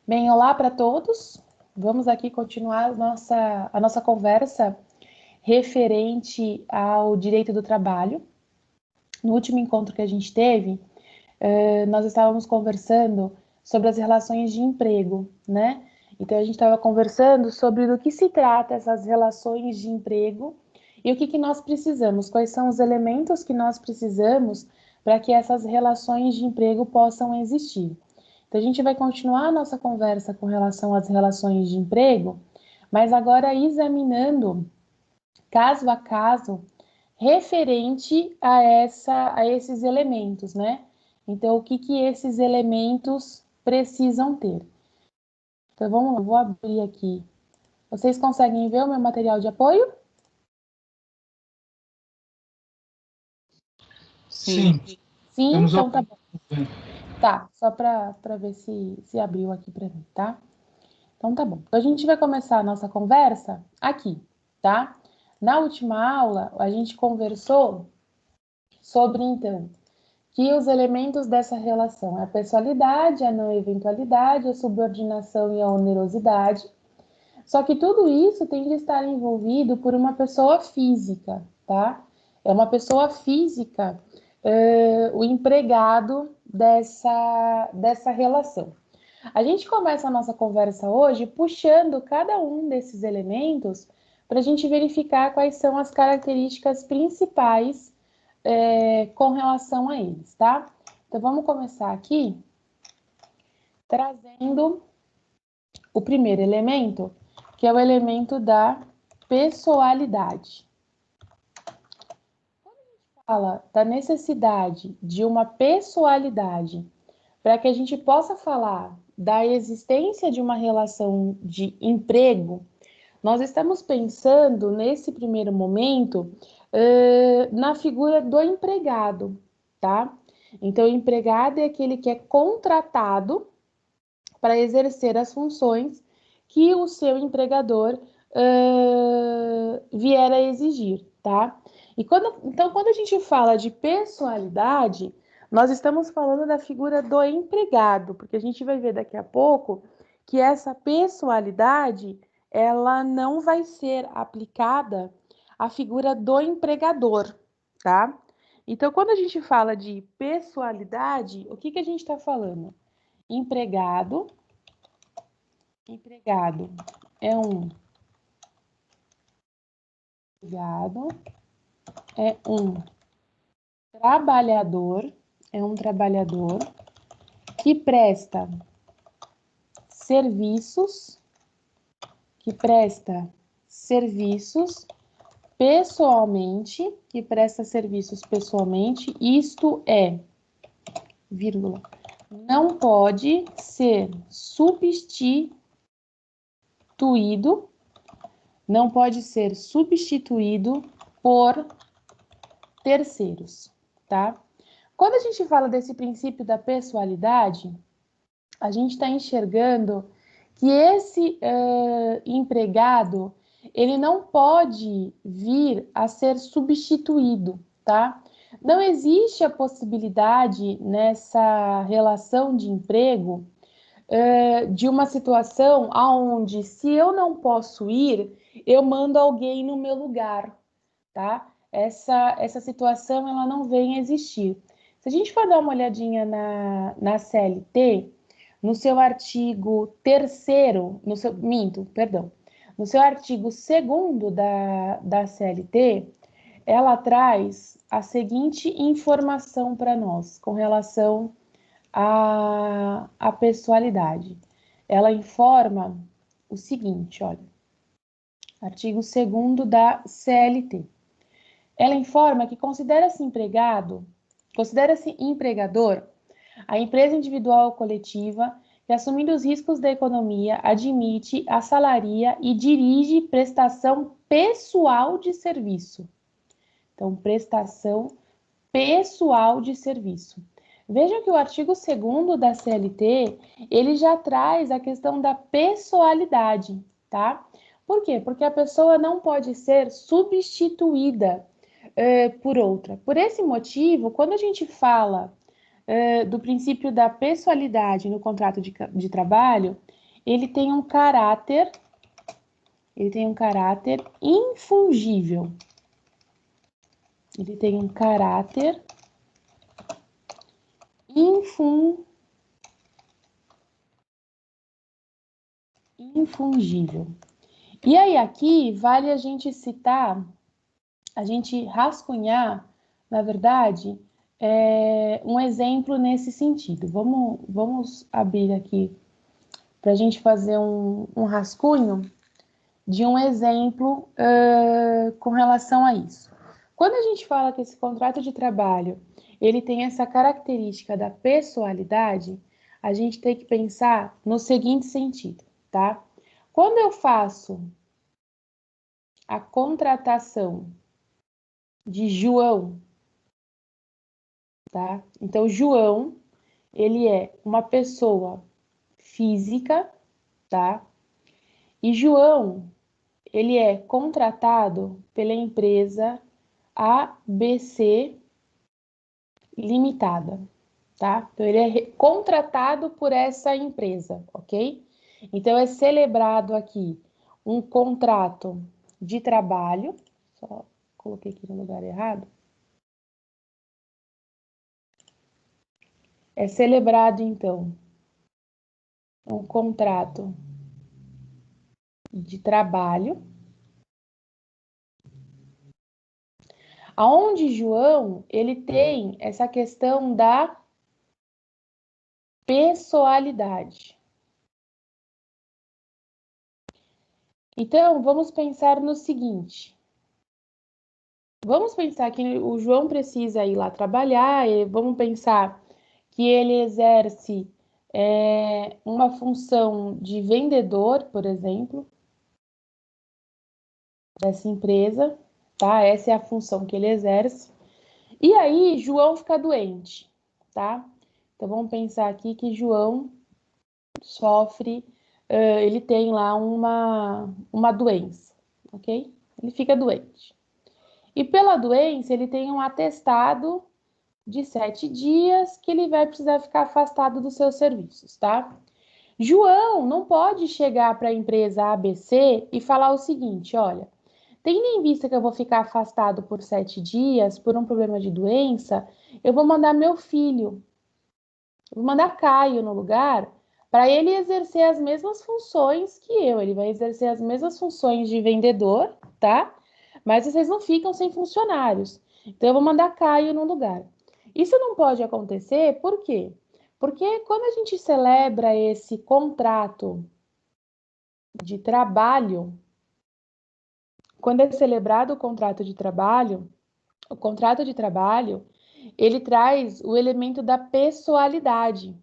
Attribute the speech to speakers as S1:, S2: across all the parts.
S1: Bem, olá para todos. Vamos aqui continuar a nossa conversa referente ao direito do trabalho. No último encontro que a gente teve, nós estávamos conversando sobre as relações de emprego, né? Então, a gente estava conversando sobre do que se trata essas relações de emprego e o que nós precisamos, quais são os elementos que nós precisamos para que essas relações de emprego possam existir. Então, a gente vai continuar a nossa conversa com relação às relações de emprego, mas agora examinando caso a caso referente a esses elementos, né? Então, o que esses elementos precisam ter? Então, vamos lá, vou abrir aqui. Vocês conseguem ver o meu material de apoio?
S2: Sim.
S1: Sim, então tá bom. Tá, só para ver se abriu aqui para mim, tá? Então tá bom. Então, a gente vai começar a nossa conversa aqui, tá? Na última aula, a gente conversou sobre, então, que os elementos dessa relação é a pessoalidade, a não eventualidade, a subordinação e a onerosidade. Só que tudo isso tem de estar envolvido por uma pessoa física, tá? É uma pessoa física, o empregado dessa relação. A gente começa a nossa conversa hoje puxando cada um desses elementos para a gente verificar quais são as características principais com relação a eles, tá? Então, vamos começar aqui trazendo o primeiro elemento, que é o elemento da pessoalidade. Quando a gente fala da necessidade de uma pessoalidade para que a gente possa falar da existência de uma relação de emprego, nós estamos pensando, nesse primeiro momento, na figura do empregado, tá? Então, o empregado é aquele que é contratado para exercer as funções que o seu empregador vier a exigir, tá? Então, quando a gente fala de pessoalidade, nós estamos falando da figura do empregado, porque a gente vai ver daqui a pouco que essa pessoalidade ela não vai ser aplicada à figura do empregador, tá? Então, quando a gente fala de pessoalidade, o que a gente está falando? Empregado é um trabalhador, que presta serviços, pessoalmente, isto é, vírgula, não pode ser substituído por terceiros, tá? Quando a gente fala desse princípio da pessoalidade, a gente está enxergando que esse empregado, ele não pode vir a ser substituído, tá? Não existe a possibilidade nessa relação de emprego de uma situação onde, se eu não posso ir, eu mando alguém no meu lugar, tá? Essa situação, ela não vem a existir. Se a gente for dar uma olhadinha na CLT, no seu artigo 3º, no seu artigo 2º da CLT, ela traz a seguinte informação para nós com relação à pessoalidade. Ela informa o seguinte, olha, artigo 2º da CLT. Ela informa que considera-se empregador a empresa individual ou coletiva que, assumindo os riscos da economia, admite, assalaria e dirige prestação pessoal de serviço. Então, prestação pessoal de serviço. Vejam que o artigo 2º da CLT, ele já traz a questão da pessoalidade, tá? Por quê? Porque a pessoa não pode ser substituída por outra. Por esse motivo, quando a gente fala do princípio da pessoalidade no contrato de trabalho, ele tem um caráter infungível. Ele tem um caráter infungível. E aí aqui vale a gente citar, a gente rascunhar, na verdade, um exemplo nesse sentido. Vamos abrir aqui para a gente fazer um rascunho de um exemplo com relação a isso. Quando a gente fala que esse contrato de trabalho ele tem essa característica da pessoalidade, a gente tem que pensar no seguinte sentido, tá? Quando eu faço a contratação de João, tá? Então, João, ele é uma pessoa física, tá? E João, ele é contratado pela empresa ABC Limitada, tá? Então, ele é contratado por essa empresa, ok? Então, é celebrado aqui um contrato de trabalho, só coloquei aqui no lugar errado. É celebrado, então, um contrato de trabalho, aonde João, ele tem essa questão da pessoalidade. Então, vamos pensar no seguinte. Vamos pensar que o João precisa ir lá trabalhar, e vamos pensar que ele exerce uma função de vendedor, por exemplo, dessa empresa, tá? Essa é a função que ele exerce. E aí, João fica doente, tá? Então, vamos pensar aqui que João sofre, ele tem lá uma doença, ok? Ele fica doente. E pela doença, ele tem um atestado de 7 dias que ele vai precisar ficar afastado dos seus serviços, tá? João não pode chegar para a empresa ABC e falar o seguinte, olha, tendo em vista que eu vou ficar afastado por 7 dias por um problema de doença, eu vou mandar meu filho, eu vou mandar Caio no lugar para ele exercer as mesmas funções que eu. Ele vai exercer as mesmas funções de vendedor, tá? Mas vocês não ficam sem funcionários. Então eu vou mandar Caio no lugar. Isso não pode acontecer, por quê? Porque quando a gente celebra esse contrato de trabalho, quando é celebrado o contrato de trabalho, ele traz o elemento da pessoalidade.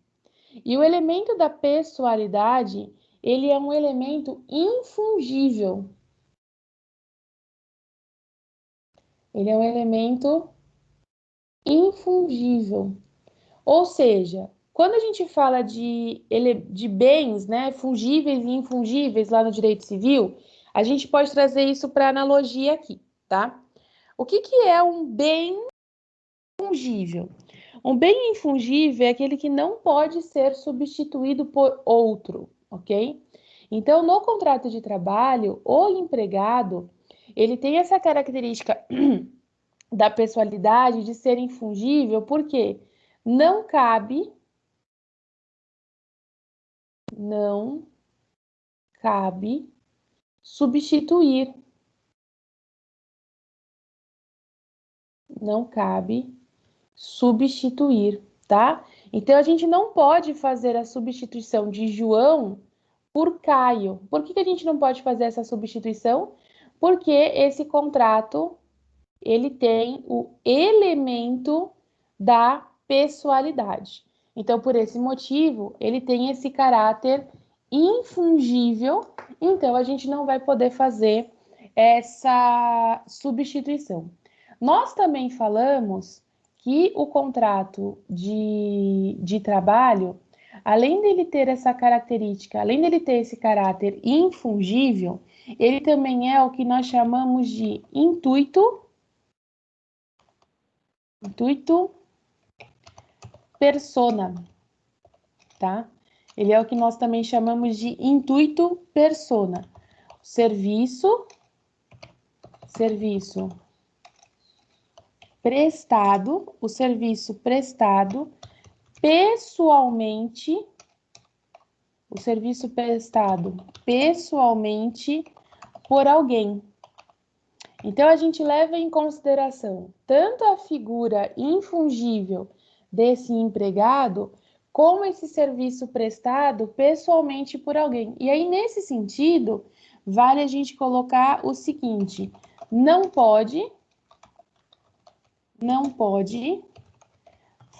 S1: E o elemento da pessoalidade, ele é um elemento infungível. Ele é um elemento infungível. Ou seja, quando a gente fala de bens, né, fungíveis e infungíveis lá no direito civil, a gente pode trazer isso para analogia aqui, tá? O que é um bem fungível? Um bem infungível é aquele que não pode ser substituído por outro, ok? Então, no contrato de trabalho, o empregado, ele tem essa característica da pessoalidade de ser infungível, porque não cabe substituir, não cabe substituir, tá? Então, a gente não pode fazer a substituição de João por Caio. Por que a gente não pode fazer essa substituição? Porque esse contrato, ele tem o elemento da pessoalidade. Então, por esse motivo, ele tem esse caráter infungível, então a gente não vai poder fazer essa substituição. Nós também falamos que o contrato de trabalho, além dele ter essa característica, além dele ter esse caráter infungível, ele também é o que nós chamamos de intuito persona, tá? Ele é o que nós também chamamos de intuito persona. Serviço prestado, o serviço prestado pessoalmente, o serviço prestado pessoalmente por alguém. Então, a gente leva em consideração tanto a figura infungível desse empregado, como esse serviço prestado pessoalmente por alguém. E aí, nesse sentido, vale a gente colocar o seguinte: não pode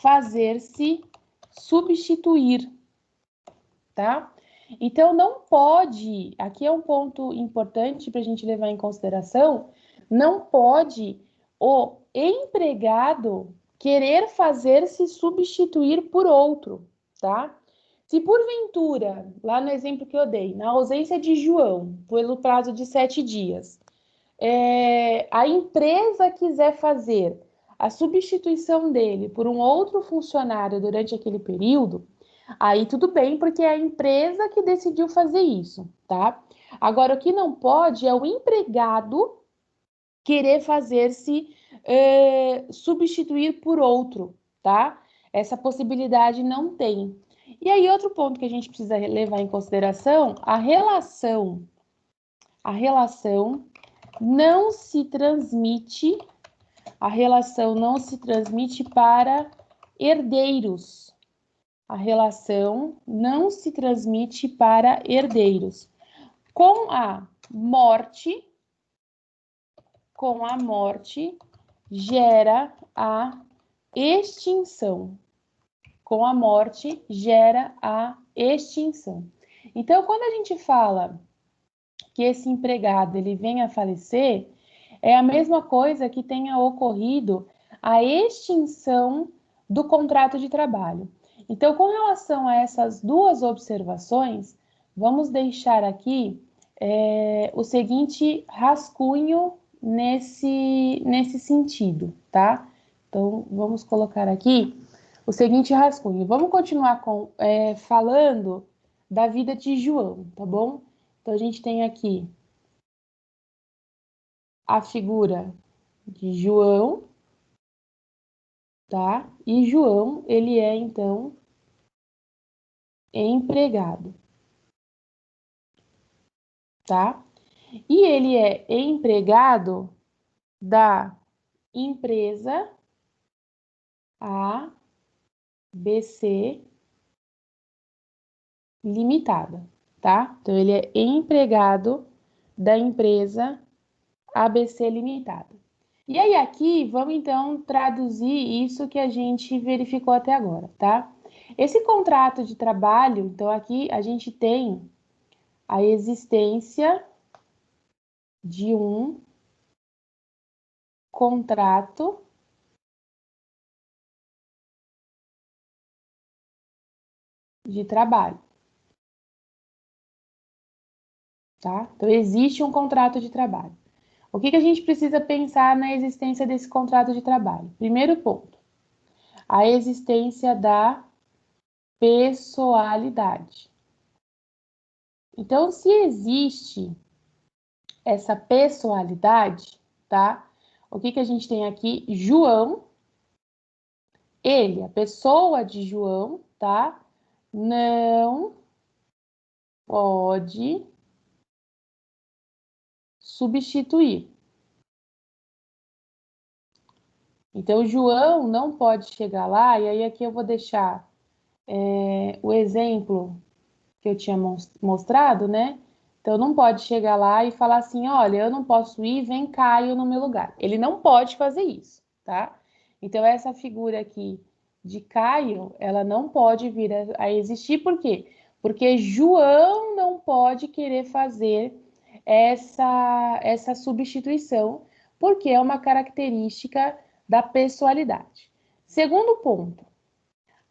S1: fazer-se substituir, tá? Então, não pode, aqui é um ponto importante para a gente levar em consideração, não pode o empregado querer fazer-se substituir por outro, tá? Se porventura, lá no exemplo que eu dei, na ausência de João, pelo prazo de 7 dias, a empresa quiser fazer a substituição dele por um outro funcionário durante aquele período, aí tudo bem, porque é a empresa que decidiu fazer isso, tá? Agora, o que não pode é o empregado querer fazer-se substituir por outro, tá? Essa possibilidade não tem. E aí, outro ponto que a gente precisa levar em consideração, a relação não se transmite, a relação não se transmite para herdeiros. A relação não se transmite para herdeiros. Com a morte, gera a extinção. Com a morte, gera a extinção. Então, quando a gente fala que esse empregado ele venha a falecer, é a mesma coisa que tenha ocorrido a extinção do contrato de trabalho. Então, com relação a essas duas observações, vamos deixar aqui o seguinte rascunho nesse sentido, tá? Então, vamos colocar aqui o seguinte rascunho. Vamos continuar falando da vida de João, tá bom? Então, a gente tem aqui a figura de João, tá? E João, ele é, então, empregado, tá? E ele é empregado da empresa ABC Limitada, tá? Então, ele é empregado da empresa ABC Limitada. E aí, aqui, vamos então traduzir isso que a gente verificou até agora, tá? Esse contrato de trabalho, então, aqui a gente tem a existência de um contrato de trabalho, tá? Então, existe um contrato de trabalho. O que a gente precisa pensar na existência desse contrato de trabalho? Primeiro ponto, a existência da pessoalidade. Então, se existe essa pessoalidade, tá? O que a gente tem aqui? João, ele, a pessoa de João, tá? Não pode substituir. Então, João não pode chegar lá, e aí aqui eu vou deixar o exemplo que eu tinha mostrado, né? Então, não pode chegar lá e falar assim, olha, eu não posso ir, vem Caio no meu lugar. Ele não pode fazer isso, tá? Então, essa figura aqui de Caio, ela não pode vir a existir, por quê? Porque João não pode querer fazer essa substituição, porque é uma característica da pessoalidade. Segundo ponto,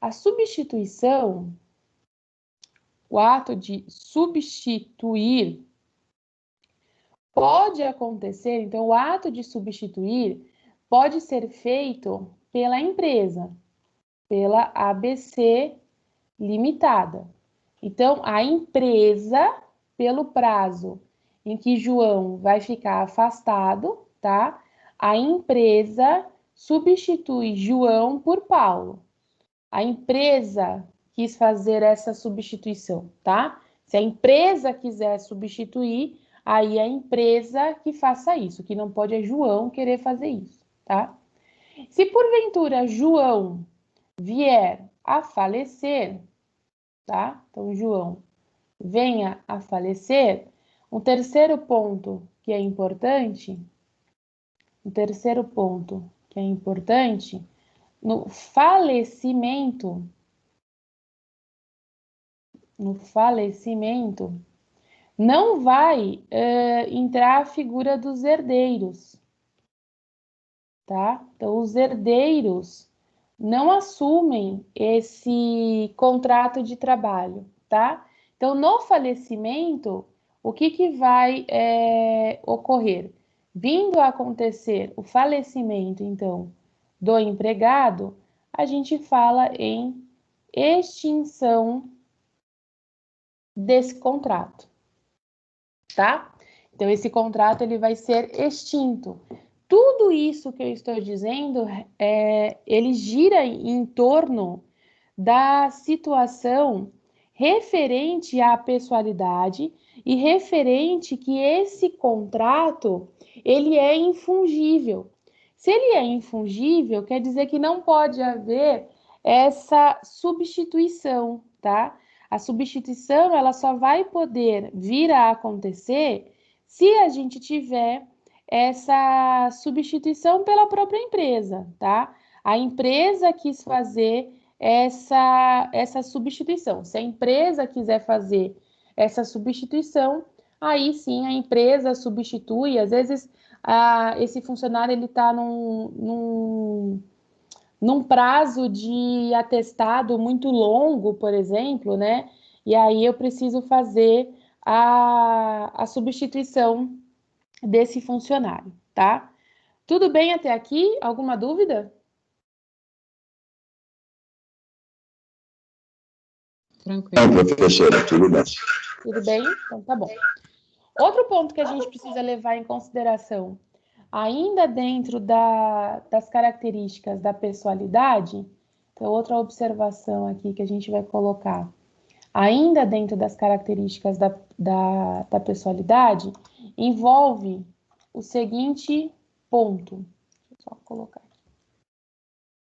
S1: a substituição, o ato de substituir, pode acontecer, então o ato de substituir pode ser feito pela empresa, pela ABC Limitada. Então, a empresa, pelo prazo em que João vai ficar afastado, tá? A empresa substitui João por Paulo. A empresa quis fazer essa substituição, tá? Se a empresa quiser substituir, aí é a empresa que faça isso, que não pode é João querer fazer isso, tá? Se porventura João vier a falecer, tá? Então, João venha a falecer, um terceiro ponto que é importante, no falecimento, não vai entrar a figura dos herdeiros, tá? Então, os herdeiros não assumem esse contrato de trabalho, tá? Então, no falecimento, o que vai ocorrer? Vindo a acontecer o falecimento, então, do empregado, a gente fala em extinção desse contrato, tá? Então, esse contrato ele vai ser extinto. Tudo isso que eu estou dizendo, ele gira em torno da situação referente à pessoalidade e referente que esse contrato, ele é infungível. Se ele é infungível, quer dizer que não pode haver essa substituição, tá? A substituição, ela só vai poder vir a acontecer se a gente tiver essa substituição pela própria empresa, tá? A empresa quis fazer essa substituição. Se a empresa quiser fazer essa substituição, aí sim a empresa substitui. Às vezes, esse funcionário ele está num prazo de atestado muito longo, por exemplo, né? E aí eu preciso fazer a substituição desse funcionário, tá? Tudo bem até aqui? Alguma dúvida?
S2: Tranquilo. Não, professora, tudo bem.
S1: Tudo bem? Então tá bom. Outro ponto que a gente precisa levar em consideração, ainda dentro das características da pessoalidade, então outra observação aqui que a gente vai colocar, ainda dentro das características da pessoalidade, envolve o seguinte ponto. Deixa eu só colocar aqui.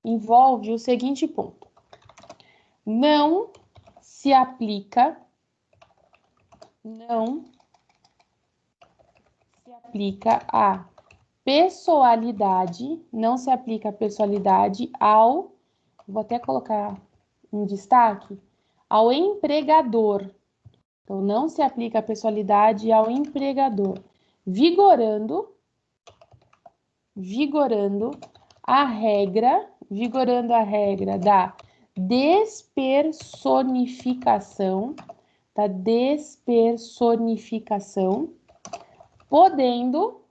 S1: Envolve o seguinte ponto. Não se aplica a pessoalidade, não se aplica a pessoalidade ao, vou até colocar em destaque, ao empregador. Então, não se aplica a pessoalidade ao empregador, vigorando a regra da despersonificação, podendo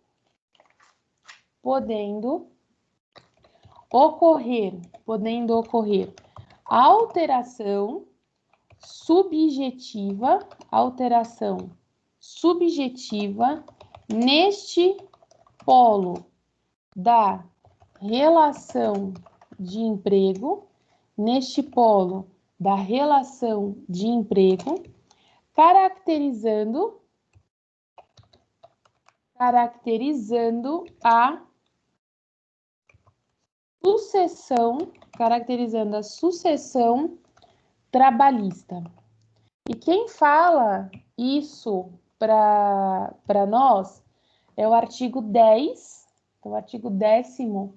S1: ocorrer alteração subjetiva neste polo da relação de emprego, caracterizando a sucessão trabalhista. E quem fala isso para nós é o artigo 10, o artigo 10º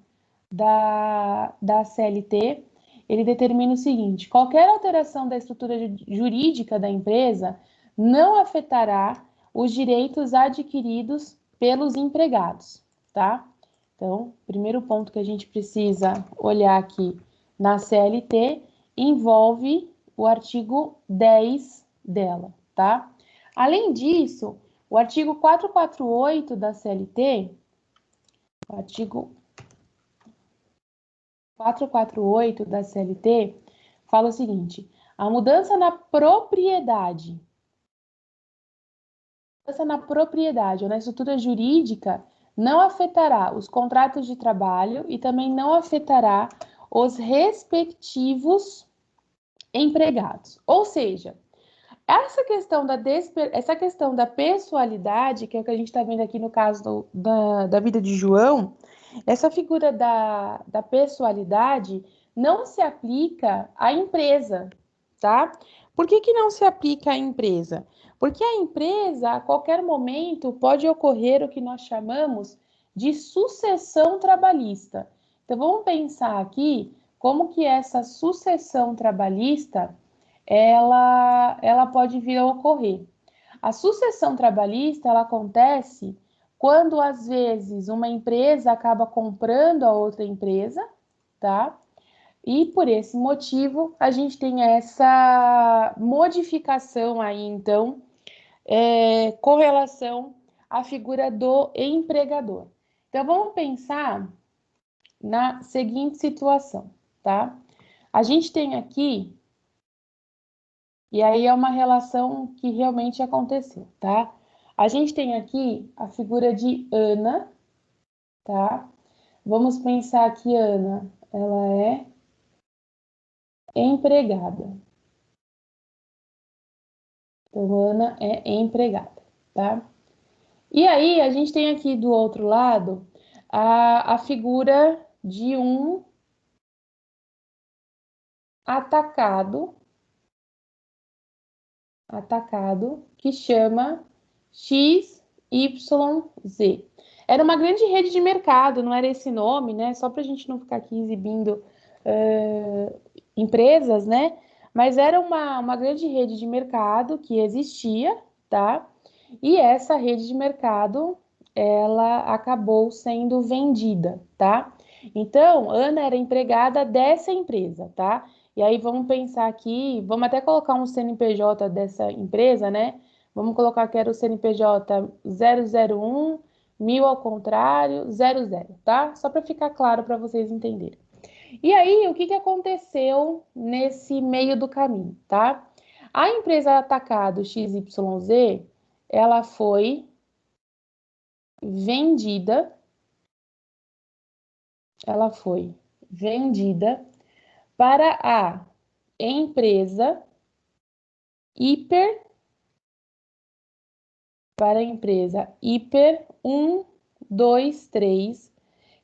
S1: da CLT. Ele determina o seguinte: qualquer alteração da estrutura jurídica da empresa não afetará os direitos adquiridos pelos empregados, tá? Então, primeiro ponto que a gente precisa olhar aqui na CLT envolve o artigo 10 dela, tá? Além disso, o artigo 448 da CLT, o artigo 448 da CLT, fala o seguinte: A mudança na propriedade. Mudança na propriedade ou na estrutura jurídica não afetará os contratos de trabalho e também não afetará os respectivos empregados. Ou seja, essa questão da pessoalidade, que é o que a gente está vendo aqui no caso da vida de João, essa figura da pessoalidade não se aplica à empresa, tá? Por que não se aplica à empresa? Porque a empresa, a qualquer momento, pode ocorrer o que nós chamamos de sucessão trabalhista. Então, vamos pensar aqui como que essa sucessão trabalhista ela pode vir a ocorrer. A sucessão trabalhista ela acontece quando, às vezes, uma empresa acaba comprando a outra empresa, tá? E por esse motivo, a gente tem essa modificação aí, então, com relação à figura do empregador. Então, vamos pensar na seguinte situação, tá? A gente tem aqui, e aí é uma relação que realmente aconteceu, tá? A gente tem aqui a figura de Ana, tá? Vamos pensar que Ana, ela é empregada. Então, Ana é empregada, tá? E aí, a gente tem aqui do outro lado a figura de um atacado, que chama XYZ. Era uma grande rede de mercado, não era esse nome, né? Só para a gente não ficar aqui exibindo empresas, né? Mas era uma grande rede de mercado que existia, tá? E essa rede de mercado, ela acabou sendo vendida, tá? Então, Ana era empregada dessa empresa, tá? E aí vamos pensar aqui, vamos até colocar um CNPJ dessa empresa, né? Vamos colocar que era o CNPJ 001, 1000 ao contrário, 00, tá? Só para ficar claro para vocês entenderem. E aí, o que aconteceu nesse meio do caminho, tá? A empresa Atacado XYZ, ela foi vendida para a empresa Hiper 123,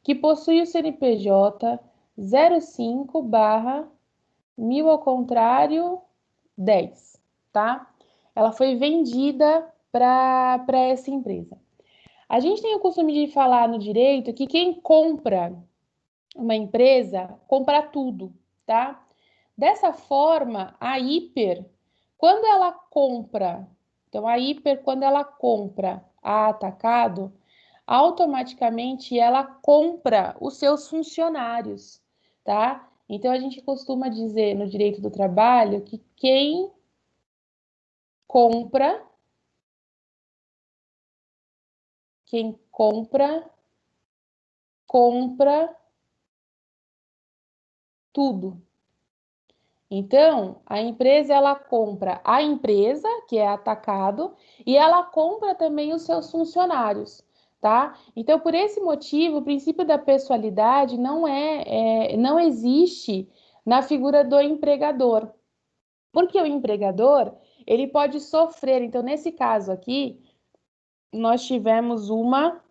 S1: que possui o CNPJ 05/1000 ao contrário 10, tá? Ela foi vendida para essa empresa. A gente tem o costume de falar no direito que quem compra uma empresa compra tudo, tá? Dessa forma, a Hiper, quando ela compra, então a Hiper, quando ela compra a Atacado, automaticamente ela compra os seus funcionários, tá? Então a gente costuma dizer no direito do trabalho que quem compra tudo. Então, a empresa ela compra a empresa, que é Atacado, e ela compra também os seus funcionários, tá? Então, por esse motivo, o princípio da pessoalidade não existe na figura do empregador. Porque o empregador, ele pode sofrer. Então, nesse caso aqui, nós tivemos uma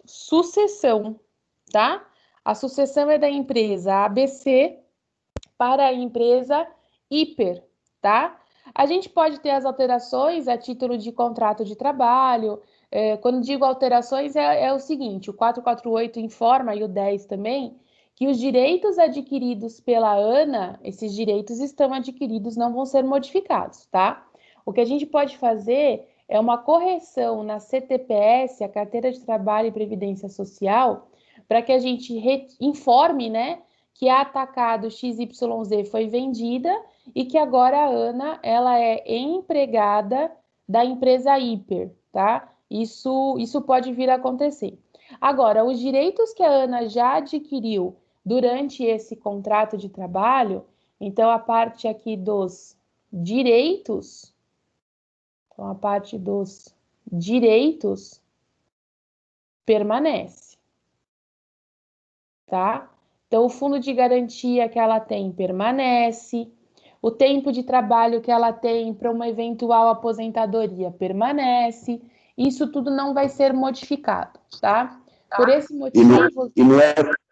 S1: sucessão, tá? A sucessão é da empresa ABC para a empresa Hiper, tá? A gente pode ter as alterações a título de contrato de trabalho. Quando digo alterações, é o seguinte: o 448 informa, e o 10 também, que os direitos adquiridos pela Ana, esses direitos estão adquiridos, não vão ser modificados, tá? O que a gente pode fazer é uma correção na CTPS, a Carteira de Trabalho e Previdência Social, para que a gente informe, né, que a Atacado XYZ foi vendida e que agora a Ana ela é empregada da empresa Hiper, tá? Isso pode vir a acontecer. Agora, os direitos que a Ana já adquiriu durante esse contrato de trabalho, Então, a parte aqui dos direitos, então, a parte dos direitos permanece, tá? Então, o fundo de garantia que ela tem permanece, o tempo de trabalho que ela tem para uma eventual aposentadoria permanece, isso tudo não vai ser modificado, tá? Por esse motivo...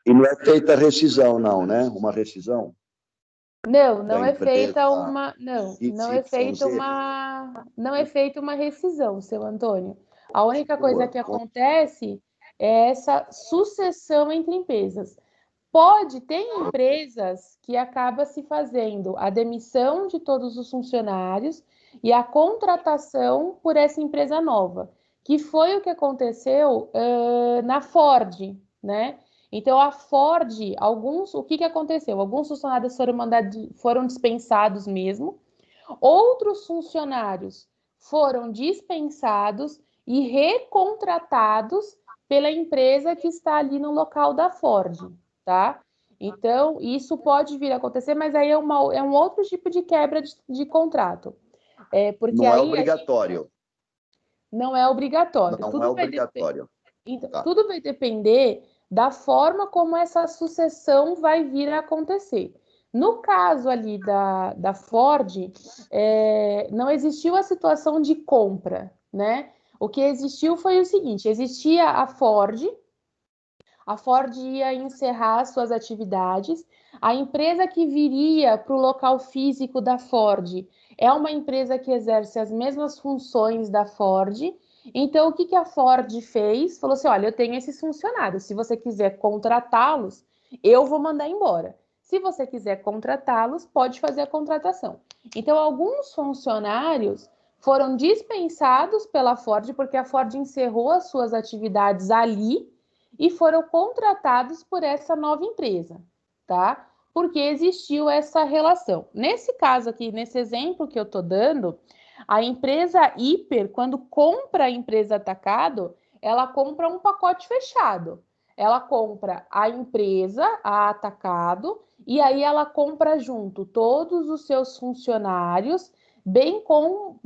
S2: E não é feita rescisão, não, né? Uma rescisão
S1: Não
S2: da
S1: é
S2: empresa
S1: feita uma, não é feita
S2: XYZ.
S1: não é feita uma rescisão, seu Antônio. A única coisa
S2: Boa.
S1: que acontece é essa sucessão entre empresas. Pode ter empresas que acaba se fazendo a demissão de todos os funcionários e a contratação por essa empresa nova, que foi o que aconteceu na Ford, né? Então, a Ford, o que aconteceu? Alguns funcionários foram dispensados mesmo, outros funcionários foram dispensados e recontratados pela empresa que está ali no local da Ford, tá? Então, isso pode vir a acontecer, mas aí é um outro tipo de quebra de contrato. Porque
S2: Não é
S1: aí
S2: obrigatório.
S1: não é obrigatório.
S2: Não é obrigatório.
S1: Então,
S2: Tá.
S1: tudo vai depender da forma como essa sucessão vai vir a acontecer. No caso ali da Ford, não existiu a situação de compra, né? O que existiu foi o seguinte: existia a Ford ia encerrar suas atividades, a empresa que viria para o local físico da Ford é uma empresa que exerce as mesmas funções da Ford. Então, o que a Ford fez? Falou assim: olha, eu tenho esses funcionários, se você quiser contratá-los, eu vou mandar embora. Se você quiser contratá-los, pode fazer a contratação. Então, alguns funcionários foram dispensados pela Ford, porque a Ford encerrou as suas atividades ali e foram contratados por essa nova empresa, tá? Porque existiu essa relação. Nesse caso aqui, nesse exemplo que eu estou dando, a empresa Hiper, quando compra a empresa Atacado, ela compra um pacote fechado. Ela compra a empresa, a Atacado, e aí ela compra junto todos os seus funcionários, bem como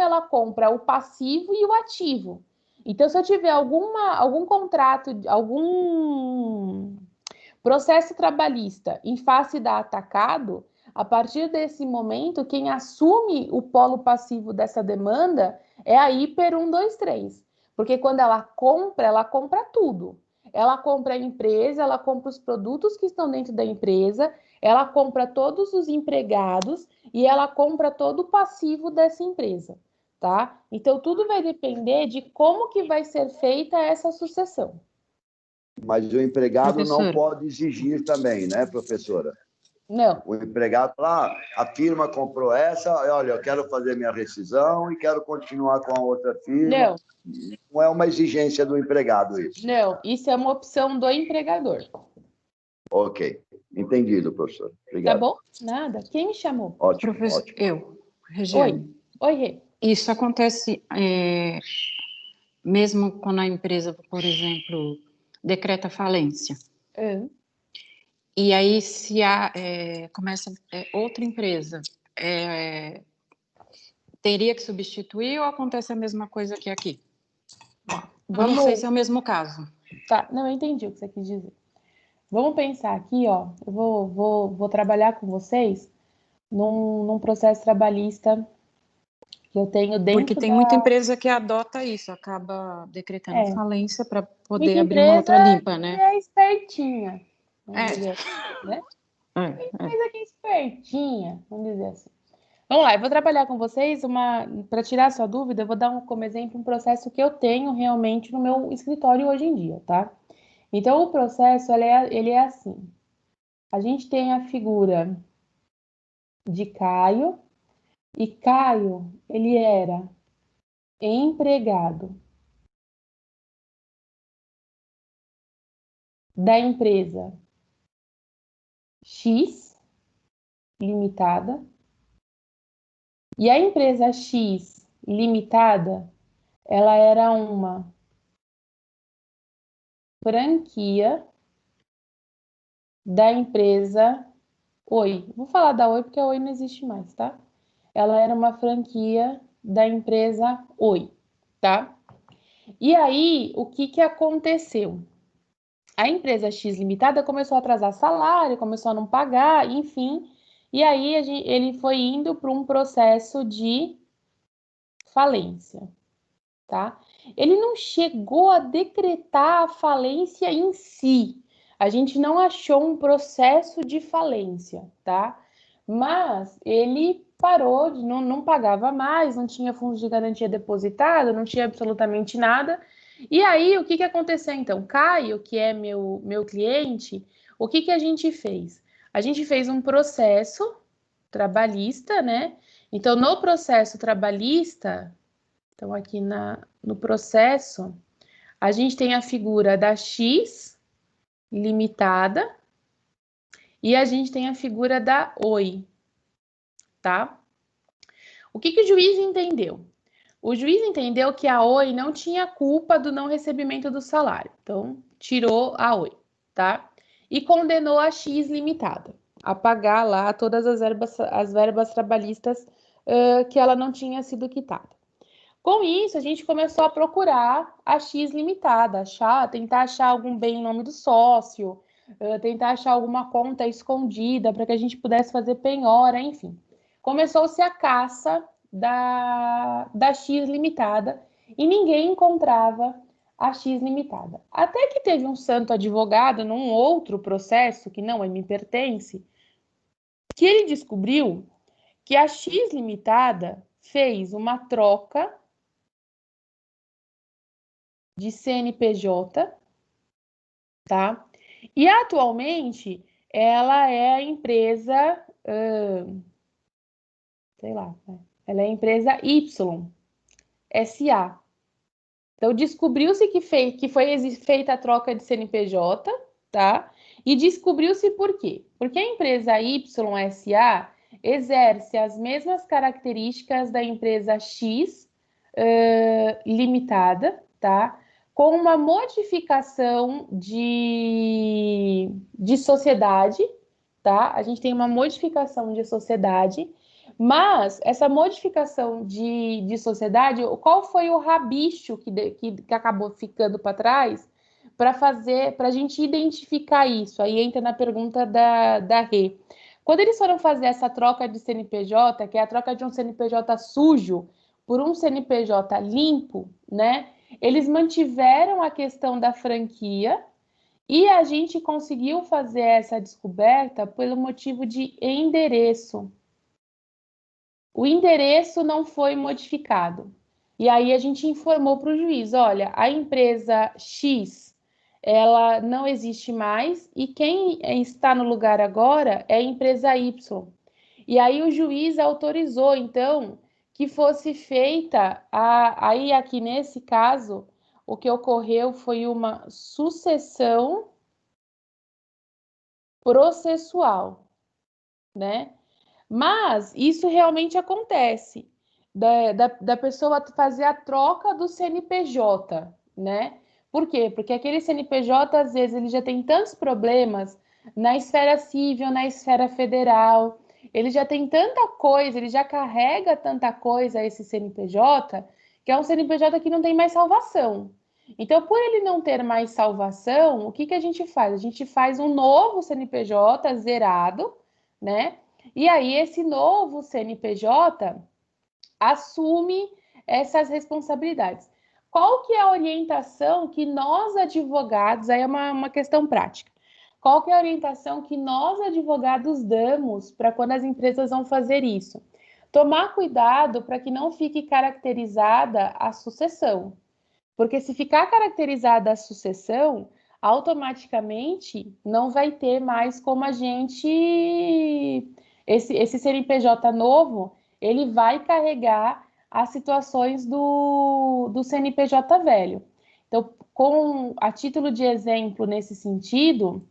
S1: ela compra o passivo e o ativo. Então, se eu tiver algum contrato, algum processo trabalhista em face da Atacado, a partir desse momento, quem assume o polo passivo dessa demanda é a Hiper 123. Porque quando ela compra tudo. Ela compra a empresa, ela compra os produtos que estão dentro da empresa, ela compra todos os empregados e ela compra todo o passivo dessa empresa, tá? Então, tudo vai depender de como que vai ser feita essa sucessão.
S2: Mas o empregado não
S3: Professora.
S2: pode exigir também, né, professora?
S1: Não,
S2: O empregado fala, a firma comprou essa, olha, eu quero fazer minha rescisão e quero continuar com a outra firma.
S1: não,
S2: Não é uma exigência do empregado isso.
S1: não. Isso é uma opção do empregador.
S2: Ok, entendido, professor.
S1: Tá
S2: Obrigado.
S1: bom? Nada. Quem me chamou?
S2: Ótimo,
S3: Professor,
S2: ótimo.
S3: eu, Regiane.
S1: Oi, Rê.
S3: Isso acontece mesmo quando a empresa, por exemplo, decreta falência. E aí, se começa outra empresa, teria que substituir ou acontece a mesma coisa que aqui? Eu não sei se é o mesmo caso.
S1: Tá, não, eu entendi o que você quis dizer. Vamos pensar aqui, ó. Eu vou trabalhar com vocês num processo trabalhista que eu tenho
S3: Porque
S1: dentro
S3: tem
S1: da.
S3: muita empresa que adota isso, acaba decretando
S1: É,
S3: falência para poder
S1: muita
S3: abrir uma
S1: empresa
S3: outra limpa,
S1: que
S3: né?
S1: é espertinha, vamos
S3: É,
S1: dizer assim, né?
S3: é.
S1: Empresa que é espertinha, vamos dizer assim. Vamos lá, eu vou trabalhar com vocês para tirar sua dúvida, eu vou dar como exemplo um processo que eu tenho realmente no meu escritório hoje em dia, tá? Então, o processo, ele é assim. A gente tem a figura de Caio, e Caio, ele era empregado da empresa X Limitada, e a empresa X Limitada, ela era uma franquia da empresa Oi. Vou falar da Oi porque a Oi não existe mais, tá? Ela era uma franquia da empresa Oi, tá? E aí, o que que aconteceu? A empresa X Limitada começou a atrasar salário, começou a não pagar, enfim. E aí ele foi indo para um processo de falência, tá? Ele não chegou a decretar a falência em si. A gente não achou um processo de falência, tá? Mas ele parou, não pagava mais, não tinha fundos de garantia depositado, não tinha absolutamente nada. E aí, o que que aconteceu então? Caio, que é meu cliente, o que que a gente fez? A gente fez um processo trabalhista, né? Então, no processo trabalhista, então aqui no processo, a gente tem a figura da X limitada e a gente tem a figura da Oi, tá? O que que o juiz entendeu? O juiz entendeu que a Oi não tinha culpa do não recebimento do salário. Então, tirou a Oi, tá? E condenou a X limitada a pagar lá todas as verbas trabalhistas que ela não tinha sido quitada. Com isso, a gente começou a procurar a X limitada, tentar achar algum bem em nome do sócio, tentar achar alguma conta escondida para que a gente pudesse fazer penhora, enfim. Começou-se a caça da X limitada e ninguém encontrava a X limitada. Até que teve um santo advogado num outro processo, que não me pertence, que ele descobriu que a X limitada fez uma troca de CNPJ, tá? E atualmente ela é a empresa, sei lá, né? Ela é a empresa Y, SA. Então descobriu-se que foi feita a troca de CNPJ, tá? E descobriu-se por quê? Porque a empresa Y, SA exerce as mesmas características da empresa X limitada, tá? Com uma modificação de sociedade, tá? A gente tem uma modificação de sociedade, mas essa modificação de sociedade, qual foi o rabicho que acabou ficando para trás para a gente identificar isso? Aí entra na pergunta da Rê. Quando eles foram fazer essa troca de CNPJ, que é a troca de um CNPJ sujo por um CNPJ limpo, né? Eles mantiveram a questão da franquia e a gente conseguiu fazer essa descoberta pelo motivo de endereço. O endereço não foi modificado. E aí a gente informou para o juiz, olha, a empresa X, ela não existe mais e quem está no lugar agora é a empresa Y. E aí o juiz autorizou, então, que fosse feita, aí aqui nesse caso, o que ocorreu foi uma sucessão processual, né? Mas isso realmente acontece, da pessoa fazer a troca do CNPJ, né? Por quê? Porque aquele CNPJ, às vezes, ele já tem tantos problemas na esfera civil, na esfera federal, ele já tem tanta coisa, ele já carrega tanta coisa, esse CNPJ, que é um CNPJ que não tem mais salvação. Então, por ele não ter mais salvação, o que que a gente faz? A gente faz um novo CNPJ zerado, né? E aí, esse novo CNPJ assume essas responsabilidades. Qual que é a orientação que nós, advogados, aí é uma questão prática, qual que é a orientação que nós, advogados, damos para quando as empresas vão fazer isso? Tomar cuidado para que não fique caracterizada a sucessão. Porque se ficar caracterizada a sucessão, automaticamente não vai ter mais como a gente. Esse CNPJ novo, ele vai carregar as situações do CNPJ velho. Então, a título de exemplo nesse sentido,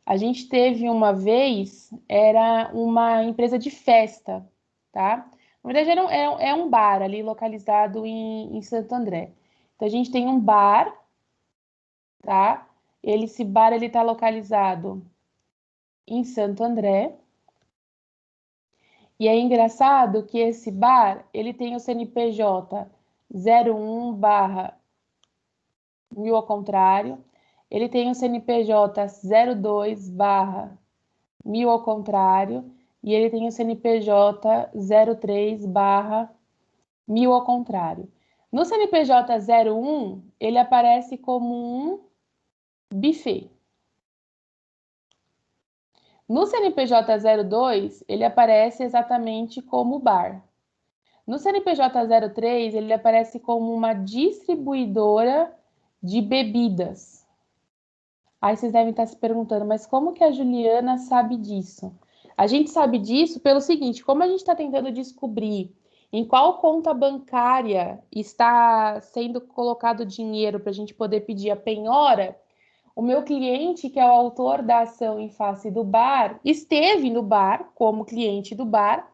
S1: a gente teve uma vez, era uma empresa de festa, tá? Na verdade, é um bar ali localizado em Santo André. Então, a gente tem um bar, tá? Esse bar, ele tá localizado em Santo André. E é engraçado que esse bar, ele tem o CNPJ 01/1000 ao contrário, ele tem o CNPJ 02/1000 ao contrário, e ele tem o CNPJ 03/1000 ao contrário. No CNPJ 01, ele aparece como um buffet. No CNPJ 02, ele aparece exatamente como bar. No CNPJ 03, ele aparece como uma distribuidora de bebidas. Aí vocês devem estar se perguntando, mas como que a Juliana sabe disso? A gente sabe disso pelo seguinte, como a gente está tentando descobrir em qual conta bancária está sendo colocado dinheiro para a gente poder pedir a penhora, o meu cliente, que é o autor da ação em face do bar, esteve no bar como cliente do bar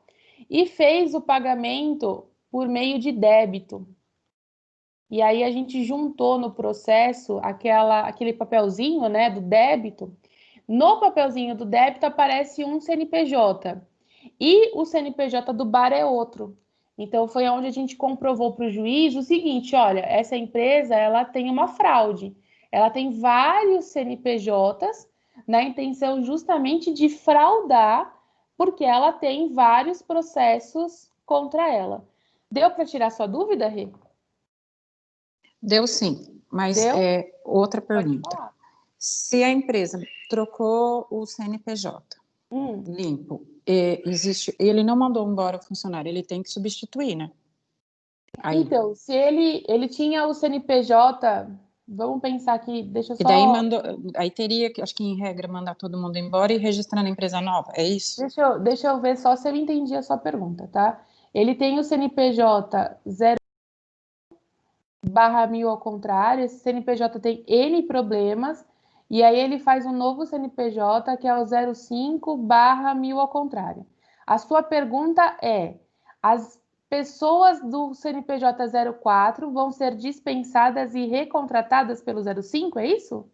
S1: e fez o pagamento por meio de débito. E aí a gente juntou no processo aquele papelzinho, né, do débito. No papelzinho do débito aparece um CNPJ e o CNPJ do bar é outro. Então foi onde a gente comprovou para o juiz o seguinte, olha, essa empresa ela tem uma fraude. Ela tem vários CNPJs na intenção justamente de fraudar, porque ela tem vários processos contra ela. Deu para tirar sua dúvida, Rê?
S3: Deu sim, mas
S1: Deu?
S3: Outra pergunta. Se a empresa trocou o CNPJ limpo, ele não mandou embora o funcionário, ele tem que substituir, né? Aí.
S1: Então, se ele tinha o CNPJ, vamos pensar aqui, deixa eu só...
S3: E daí aí teria que, acho que em regra, mandar todo mundo embora e registrar na empresa nova, é isso?
S1: Deixa eu ver só se eu entendi a sua pergunta, tá? Ele tem o CNPJ 0/1000 ao contrário, esse CNPJ tem N problemas, e aí ele faz um novo CNPJ, que é o 05/1000 ao contrário. A sua pergunta é, as pessoas do CNPJ 04 vão ser dispensadas e recontratadas pelo 05, é isso?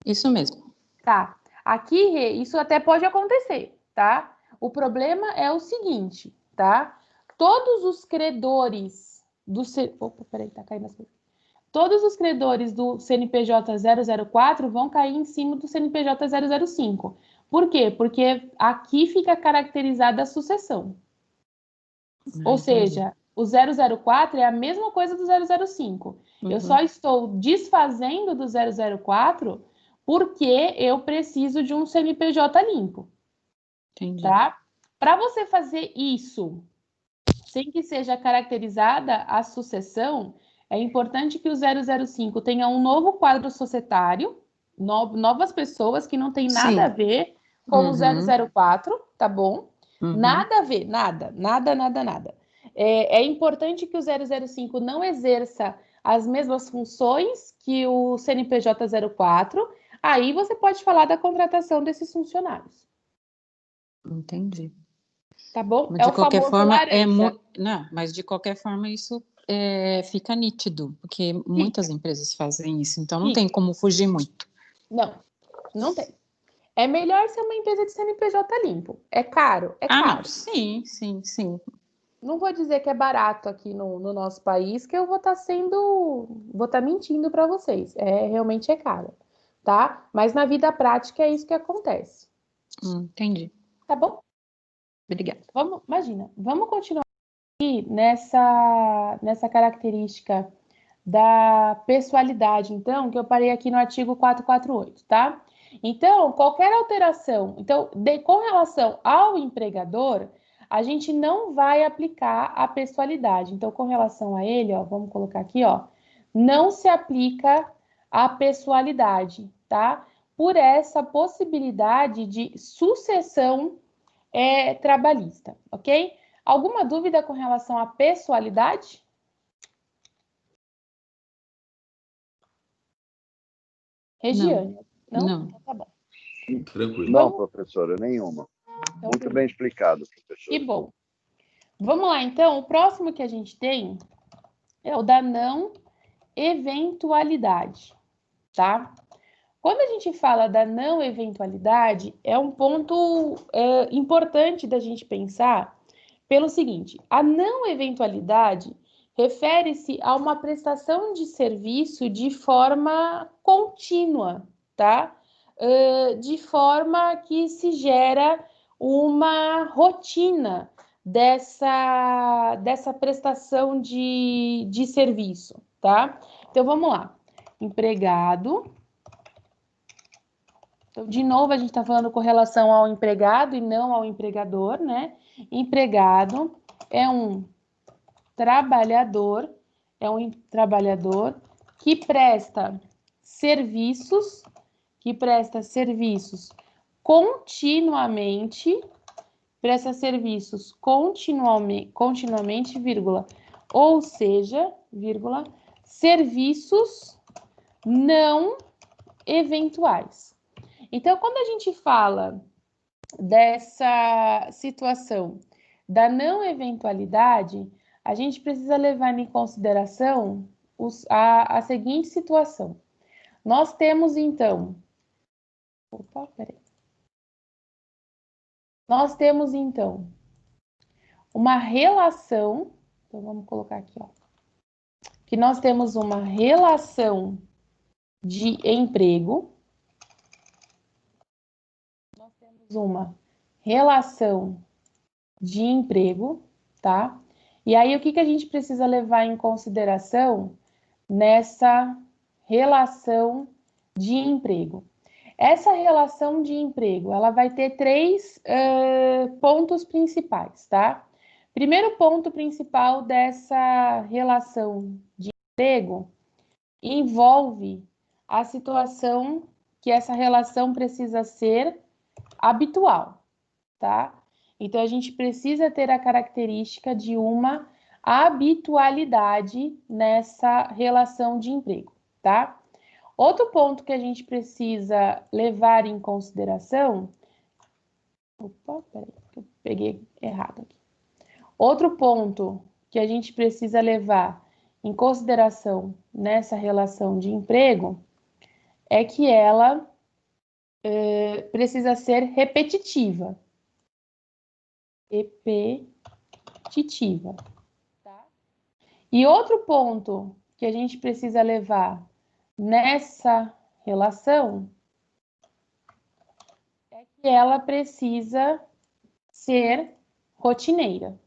S3: Isso mesmo.
S1: Tá. Aqui, isso até pode acontecer, tá? O problema é o seguinte, tá? Todos os credores do... Opa, peraí, tá caindo as coisas. Todos os credores do CNPJ 004 vão cair em cima do CNPJ 005. Por quê? Porque aqui fica caracterizada a sucessão. Ou seja, o 004 é a mesma coisa do 005. Eu só estou desfazendo do 004 porque eu preciso de um CNPJ limpo.
S3: Entendi.
S1: Tá? Para você fazer isso sem que seja caracterizada a sucessão, é importante que o 005 tenha um novo quadro societário, novas pessoas que não tem nada a ver com o 004, tá bom? Nada a ver, nada. É importante que o 005 não exerça as mesmas funções que o CNPJ 04, aí você pode falar da contratação desses funcionários.
S3: Entendi.
S1: Tá bom?
S3: Mas de qualquer forma,
S1: não,
S3: mas de qualquer forma isso fica nítido, porque muitas empresas fazem isso, então não tem como fugir muito.
S1: Não tem. É melhor ser uma empresa de CNPJ limpo. É caro? É caro.
S3: Não, sim.
S1: Não vou dizer que é barato aqui no nosso país, que eu vou estar mentindo para vocês. Realmente é caro, tá? Mas na vida prática é isso que acontece.
S3: Entendi.
S1: Tá bom?
S3: Obrigada.
S1: Vamos continuar aqui nessa característica da pessoalidade, então, que eu parei aqui no artigo 448, tá? Então, qualquer alteração, com relação ao empregador, a gente não vai aplicar a pessoalidade. Então, com relação a ele, ó, vamos colocar aqui, ó, não se aplica a pessoalidade, tá? Por essa possibilidade de sucessão trabalhista, ok? Alguma dúvida com relação à pessoalidade? Regiane?
S3: Não.
S1: Então, tá bom.
S2: Tranquilo. Não, professora, nenhuma. Então, muito bem explicado, professor.
S1: Que bom. Vamos lá, então. O próximo que a gente tem é o da não eventualidade, tá? Quando a gente fala da não eventualidade, é um ponto importante da gente pensar pelo seguinte: a não eventualidade refere-se a uma prestação de serviço de forma contínua, tá? De forma que se gera uma rotina dessa prestação de serviço, tá? Então, vamos lá. Empregado. Então, de novo, a gente está falando com relação ao empregado e não ao empregador, né? Empregado é um trabalhador que presta serviços continuamente, vírgula, ou seja, vírgula, serviços não eventuais. Então, quando a gente fala dessa situação da não eventualidade, a gente precisa levar em consideração a seguinte situação. Nós temos, então... Opa, peraí. Nós temos, então, uma relação... Então, vamos colocar aqui, ó. Que nós temos uma relação de emprego. Nós temos uma relação de emprego, tá? E aí, o que a gente precisa levar em consideração nessa relação de emprego? Essa relação de emprego, ela vai ter três pontos principais, tá? Primeiro ponto principal dessa relação de emprego envolve a situação que essa relação precisa ser habitual, tá? Então, a gente precisa ter a característica de uma habitualidade nessa relação de emprego, tá? Outro ponto que a gente precisa levar em consideração... Opa, peraí, eu peguei errado aqui. Outro ponto que a gente precisa levar em consideração nessa relação de emprego é que ela precisa ser repetitiva. Repetitiva. Tá? E outro ponto que a gente precisa levar nessa relação é que ela precisa ser rotineira.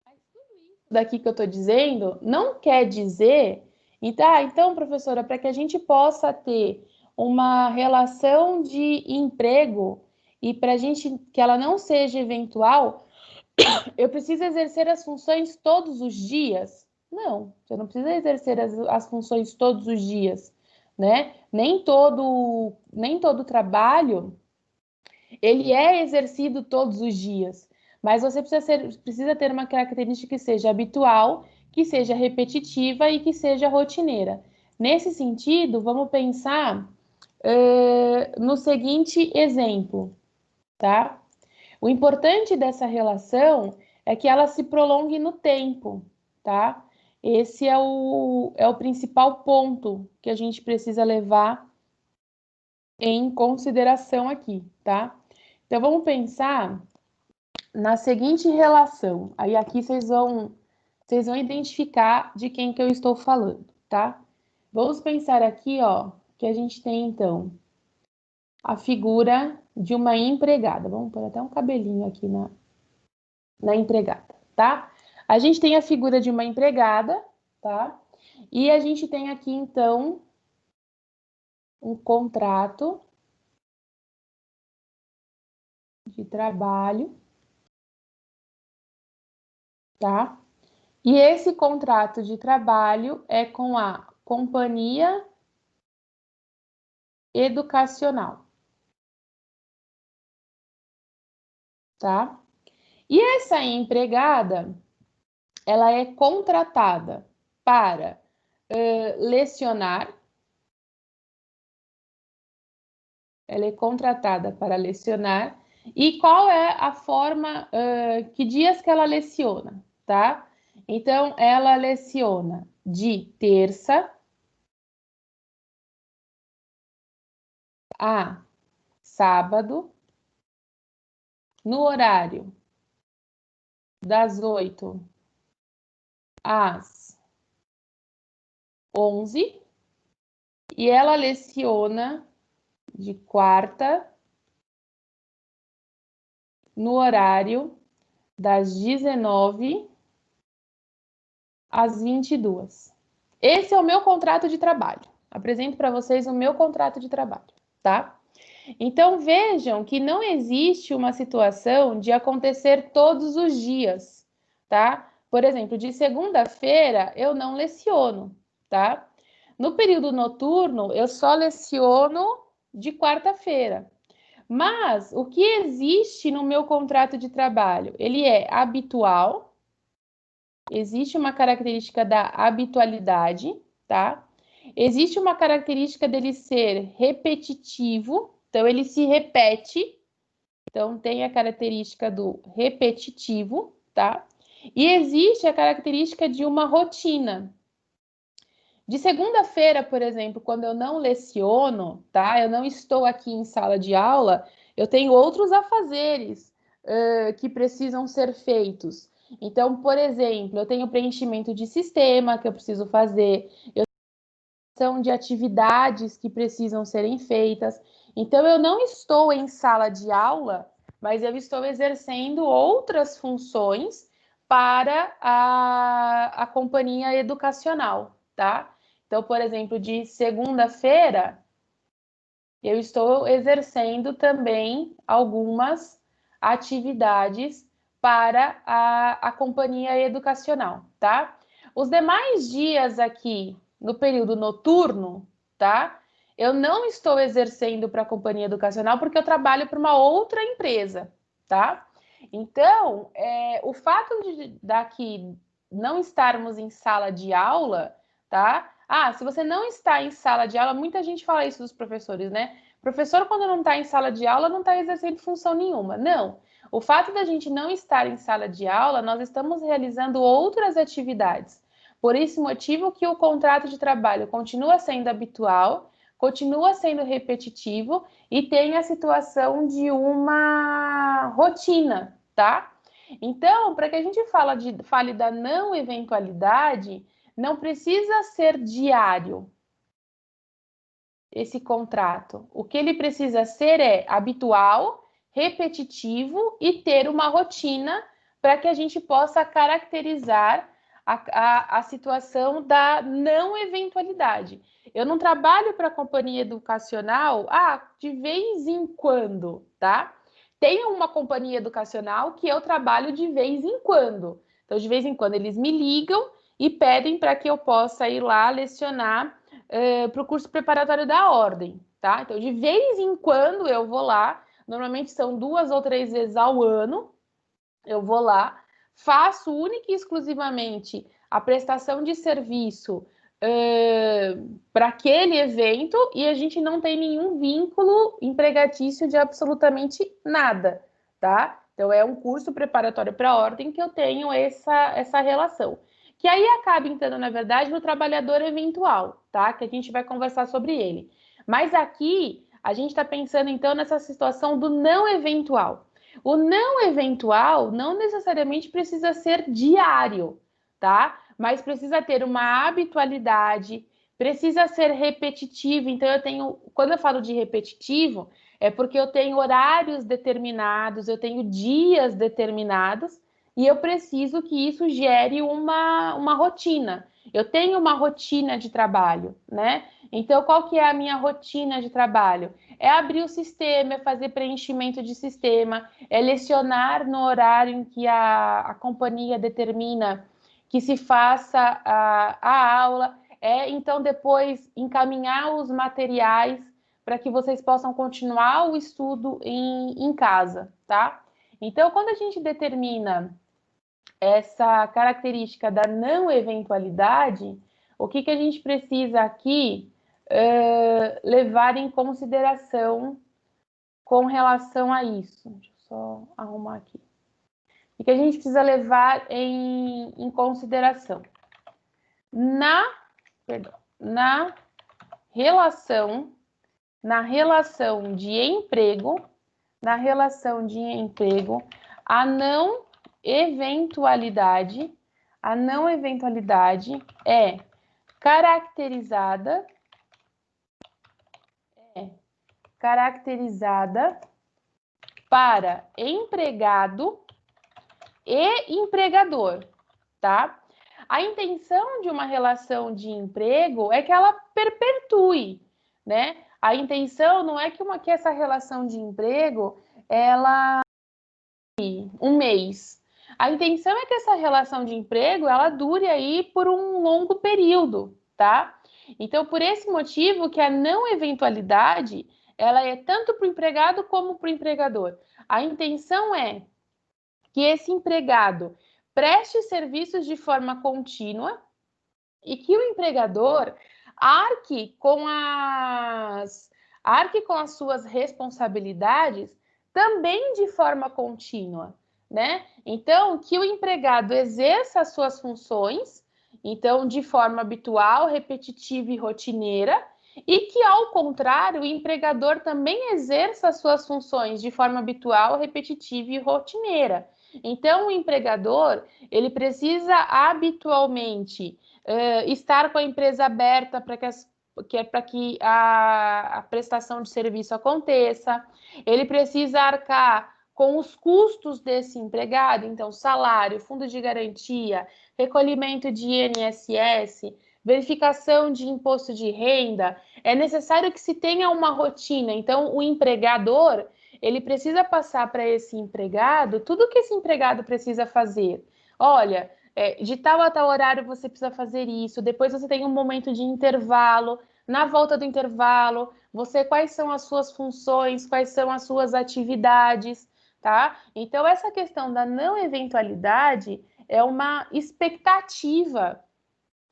S1: Mas tudo isso daqui que eu estou dizendo não quer dizer... Então, professora, para que a gente possa ter uma relação de emprego e para a gente que ela não seja eventual, eu preciso exercer as funções todos os dias? Não, você não precisa exercer as funções todos os dias, né? Nem todo trabalho ele é exercido todos os dias, mas você precisa ter uma característica que seja habitual, que seja repetitiva e que seja rotineira. Nesse sentido, vamos pensar no seguinte exemplo, tá? O importante dessa relação é que ela se prolongue no tempo, tá? Esse é o principal ponto que a gente precisa levar em consideração aqui, tá? Então, vamos pensar na seguinte relação. Aí, aqui vocês vão identificar de quem que eu estou falando, tá? Vamos pensar aqui, ó, que a gente tem, então, a figura de uma empregada. Vamos pôr até um cabelinho aqui na empregada, tá? A gente tem a figura de uma empregada, tá? E a gente tem aqui, então, um contrato de trabalho, tá? E esse contrato de trabalho é com a companhia educacional, tá? E essa empregada, ela é contratada para lecionar. Ela é contratada para lecionar. E qual é a forma, que dias que ela leciona, tá? Então, ela leciona de terça a sábado, no horário das 8 às 11, e ela leciona de quarta no horário das 19 às 22. Esse é o meu contrato de trabalho. Apresento para vocês o meu contrato de trabalho, tá? Então, vejam que não existe uma situação de acontecer todos os dias, tá? Por exemplo, de segunda-feira eu não leciono, tá? No período noturno, eu só leciono de quarta-feira. Mas o que existe no meu contrato de trabalho? Ele é habitual, existe uma característica da habitualidade, tá? Existe uma característica dele ser repetitivo, então ele se repete, então tem a característica do repetitivo, tá? E existe a característica de uma rotina. De segunda-feira, por exemplo, quando eu não leciono, tá? Eu não estou aqui em sala de aula, eu tenho outros afazeres que precisam ser feitos. Então, por exemplo, eu tenho preenchimento de sistema que eu preciso fazer, são de atividades que precisam serem feitas. Então, eu não estou em sala de aula, mas eu estou exercendo outras funções para a companhia educacional, tá? Então, por exemplo, de segunda-feira, eu estou exercendo também algumas atividades para a companhia educacional, tá? Os demais dias aqui no período noturno, tá? Eu não estou exercendo para a companhia educacional porque eu trabalho para uma outra empresa, tá? Então, o fato de daqui não estarmos em sala de aula, tá? Ah, se você não está em sala de aula, muita gente fala isso dos professores, né? Professor, quando não está em sala de aula, não está exercendo função nenhuma. Não. O fato da gente não estar em sala de aula, nós estamos realizando outras atividades. Por esse motivo que o contrato de trabalho continua sendo habitual, continua sendo repetitivo e tem a situação de uma rotina, tá? Então, para que a gente fale da não eventualidade, não precisa ser diário esse contrato. O que ele precisa ser é habitual, repetitivo e ter uma rotina para que a gente possa caracterizar a situação da não eventualidade. Eu não trabalho para a companhia educacional, de vez em quando, tá? Tem uma companhia educacional que eu trabalho de vez em quando. Então, de vez em quando, eles me ligam e pedem para que eu possa ir lá lecionar para o curso preparatório da ordem, tá? Então, de vez em quando eu vou lá, normalmente são 2 ou 3 vezes ao ano, eu vou lá, faço única e exclusivamente a prestação de serviço para aquele evento e a gente não tem nenhum vínculo empregatício de absolutamente nada, tá? Então, é um curso preparatório para a ordem que eu tenho essa relação. Que aí acaba entrando, na verdade, no trabalhador eventual, tá? Que a gente vai conversar sobre ele. Mas aqui, a gente está pensando, então, nessa situação do não eventual. O não eventual não necessariamente precisa ser diário, tá? Mas precisa ter uma habitualidade, precisa ser repetitivo. Então, quando eu falo de repetitivo, é porque eu tenho horários determinados, eu tenho dias determinados, e eu preciso que isso gere uma rotina. Eu tenho uma rotina de trabalho, né? Então, qual que é a minha rotina de trabalho? É abrir o sistema, é fazer preenchimento de sistema, é lecionar no horário em que a companhia determina que se faça a aula, então depois encaminhar os materiais para que vocês possam continuar o estudo em casa, tá? Então, quando a gente determina essa característica da não eventualidade, o que a gente precisa aqui levar em consideração com relação a isso? Deixa eu só arrumar aqui. O que a gente precisa levar em consideração? Na relação na relação de emprego, a não eventualidade é caracterizada para empregado e empregador, tá? A intenção de uma relação de emprego é que ela perpetue, né? A intenção não é que essa relação de emprego, ela um mês. A intenção é que essa relação de emprego, ela dure aí por um longo período, tá? Então, por esse motivo que a não eventualidade, ela é tanto para o empregado como para o empregador. A intenção é que esse empregado preste serviços de forma contínua e que o empregador arque com as suas responsabilidades também de forma contínua, né? Então, que o empregado exerça as suas funções, então, de forma habitual, repetitiva e rotineira, e que, ao contrário, o empregador também exerça as suas funções de forma habitual, repetitiva e rotineira. Então, o empregador, ele precisa habitualmente estar com a empresa aberta para que a prestação de serviço aconteça. Ele precisa arcar com os custos desse empregado, então, salário, fundo de garantia, recolhimento de INSS, verificação de imposto de renda. É necessário que se tenha uma rotina. Então, o empregador, ele precisa passar para esse empregado tudo que esse empregado precisa fazer. Olha, de tal a tal horário você precisa fazer isso, depois você tem um momento de intervalo, na volta do intervalo, quais são as suas funções, quais são as suas atividades, tá? Então, essa questão da não eventualidade é uma expectativa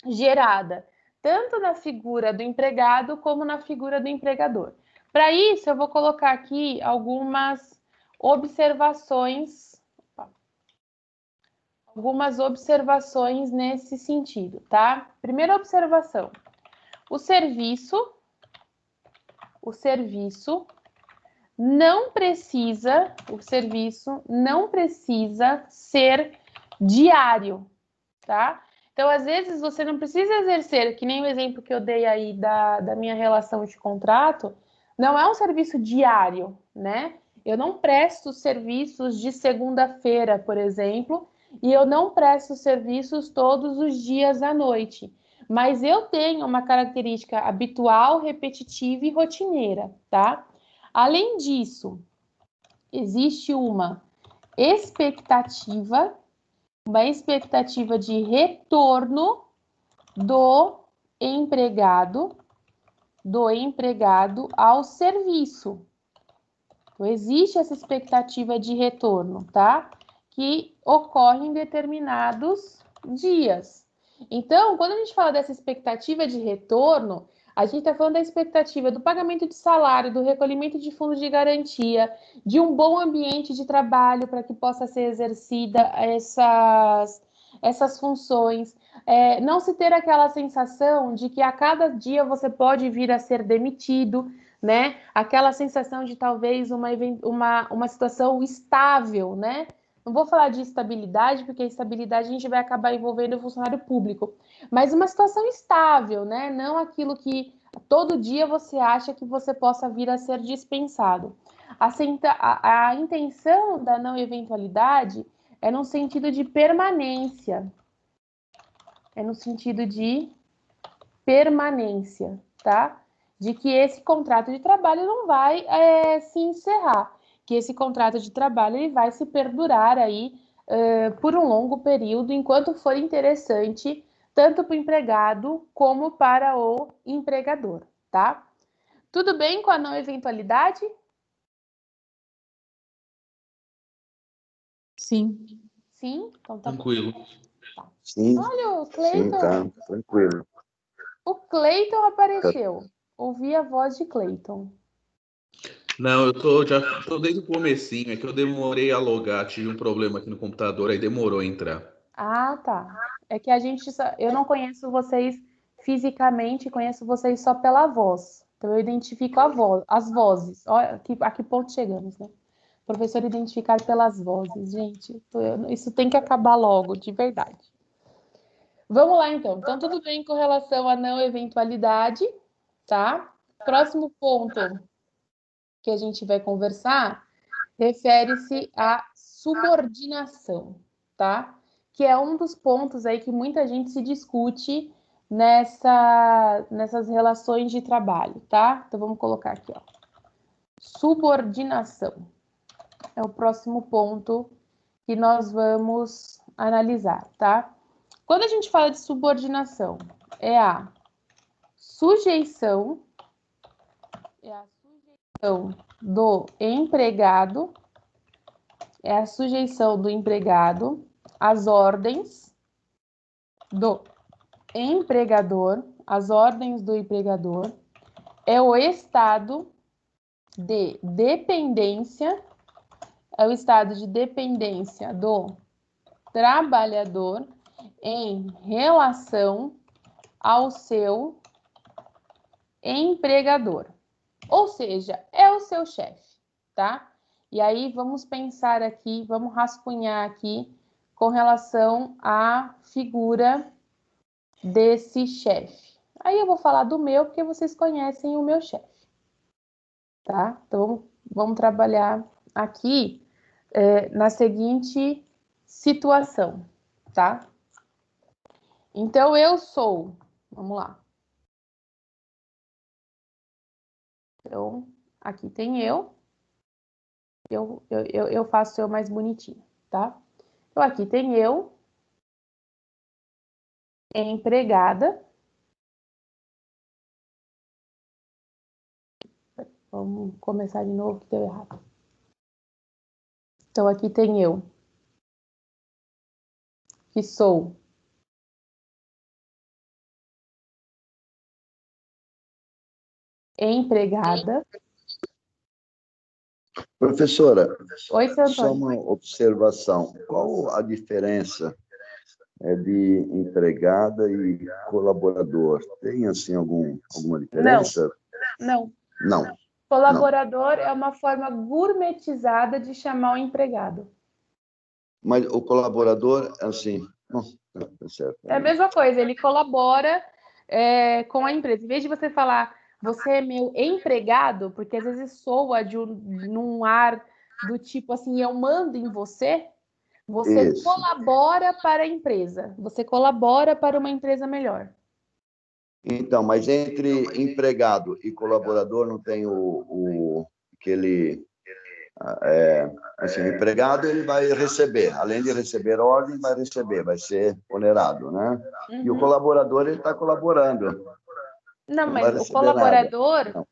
S1: gerada, tanto na figura do empregado como na figura do empregador. Para isso, eu vou colocar aqui algumas observações nesse sentido, tá? Primeira observação: o serviço não precisa ser diário, tá? Então, às vezes, você não precisa exercer, que nem o exemplo que eu dei aí da minha relação de contrato, não é um serviço diário, né? Eu não presto serviços de segunda-feira, por exemplo, e eu não presto serviços todos os dias à noite. Mas eu tenho uma característica habitual, repetitiva e rotineira, tá? Além disso, existe uma expectativa de retorno do empregado ao serviço. Então, existe essa expectativa de retorno, tá? Que ocorre em determinados dias. Então, quando a gente fala dessa expectativa de retorno, a gente está falando da expectativa do pagamento de salário, do recolhimento de fundos de garantia, de um bom ambiente de trabalho para que possa ser exercida essas funções. Não se ter aquela sensação de que a cada dia você pode vir a ser demitido, né? Aquela sensação de talvez uma situação estável, né? Não vou falar de estabilidade, porque a estabilidade a gente vai acabar envolvendo o funcionário público, mas uma situação estável, né? Não aquilo que todo dia você acha que você possa vir a ser dispensado. A intenção da não eventualidade é no sentido de permanência. Tá? De que esse contrato de trabalho não vai se encerrar, que esse contrato de trabalho ele vai se perdurar aí por um longo período, enquanto for interessante, tanto para o empregado como para o empregador, tá? Tudo bem com a não eventualidade?
S3: Sim.
S1: Sim? Então tá
S4: tranquilo.
S1: Tá.
S2: Sim.
S1: Olha, o Cleiton.
S2: Sim, tá, tranquilo.
S1: O Cleiton apareceu. Ouvi a voz de Cleiton.
S4: Não, já tô desde o comecinho, é que eu demorei a logar, tive um problema aqui no computador, aí demorou a entrar.
S1: Ah, tá. É que eu não conheço vocês fisicamente, conheço vocês só pela voz, Então, eu identifico as vozes. Olha, a que ponto chegamos, né? Professor identificar pelas vozes. Gente, isso tem que acabar logo, de verdade. Vamos lá, então. Então, tudo bem com relação à não eventualidade, tá? Próximo ponto que a gente vai conversar refere-se à subordinação, tá? Que é um dos pontos aí que muita gente se discute nessas relações de trabalho, tá? Então, vamos colocar aqui, ó. Subordinação é o próximo ponto que nós vamos analisar, tá? Quando a gente fala de subordinação, é a sujeição do empregado, às ordens do empregador, é o estado de dependência, do trabalhador em relação ao seu empregador. Ou seja, é o seu chefe, tá? E aí vamos pensar aqui, vamos rascunhar aqui com relação à figura desse chefe. Aí eu vou falar do meu, porque vocês conhecem o meu chefe, tá? Então vamos trabalhar aqui na seguinte situação, tá? Então eu sou, vamos lá. Então, aqui tem eu faço eu mais bonitinho, tá? Então, aqui tem eu, empregada. Vamos começar de novo, que deu errado. Então, aqui tem eu, que sou empregada.
S2: Professora,
S1: Oi, seu
S2: só
S1: Antônio.
S2: uma observação. Qual a diferença de empregada e colaborador? Tem, assim, alguma diferença?
S1: Não.
S2: Não.
S1: Colaborador é uma forma gourmetizada de chamar o empregado.
S2: Mas o colaborador, assim... tá certo.
S1: É a mesma coisa, ele colabora com a empresa. Em vez de você falar, você é meu empregado, porque às vezes soa num ar do tipo assim, eu mando em você, você
S2: Isso.
S1: colabora para a empresa, você colabora para uma empresa melhor.
S2: Então, mas entre empregado e colaborador não tem aquele... assim, o empregado ele vai receber, além de receber ordem, vai ser onerado, né? E o colaborador, ele está colaborando.
S1: Não,
S2: Não
S1: mas
S2: vai
S1: o
S2: receber nada.
S1: colaborador,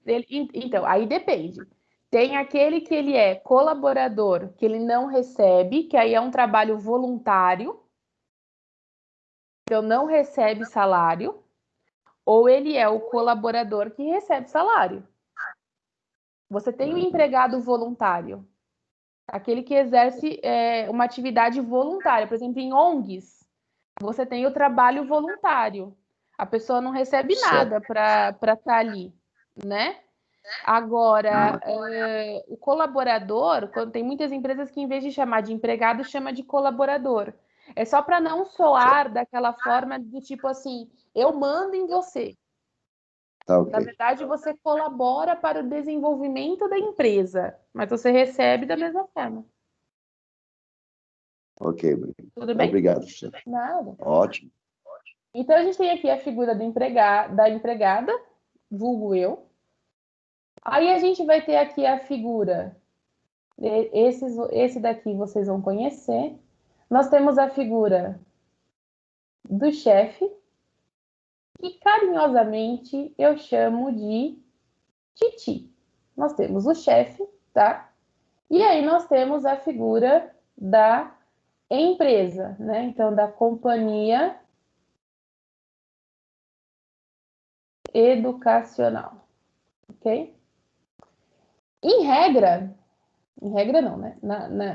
S1: então, aí depende. Tem aquele que ele é colaborador, que ele não recebe, que aí é um trabalho voluntário, então não recebe salário, ou ele é o colaborador que recebe salário. Você tem o empregado voluntário, aquele que exerce uma atividade voluntária. Por exemplo, em ONGs, você tem o trabalho voluntário. A pessoa não recebe nada para estar ali, né? Agora, o colaborador, quando tem muitas empresas que, em vez de chamar de empregado, chama de colaborador. É só para não soar daquela forma do tipo assim, eu mando em você.
S2: Tá, okay.
S1: Na verdade, você colabora para o desenvolvimento da empresa, mas você recebe da mesma forma.
S2: Ok,
S1: tudo bem?
S2: Obrigado, professor.
S1: Nada.
S2: Ótimo.
S1: Então, a gente tem aqui a figura da empregada, vulgo eu. Aí a gente vai ter aqui a figura, esse daqui vocês vão conhecer. Nós temos a figura do chefe, que carinhosamente eu chamo de Titi. Nós temos o chefe, tá? E aí nós temos a figura da empresa, né? Então, da companhia educacional, ok? Em regra não, né?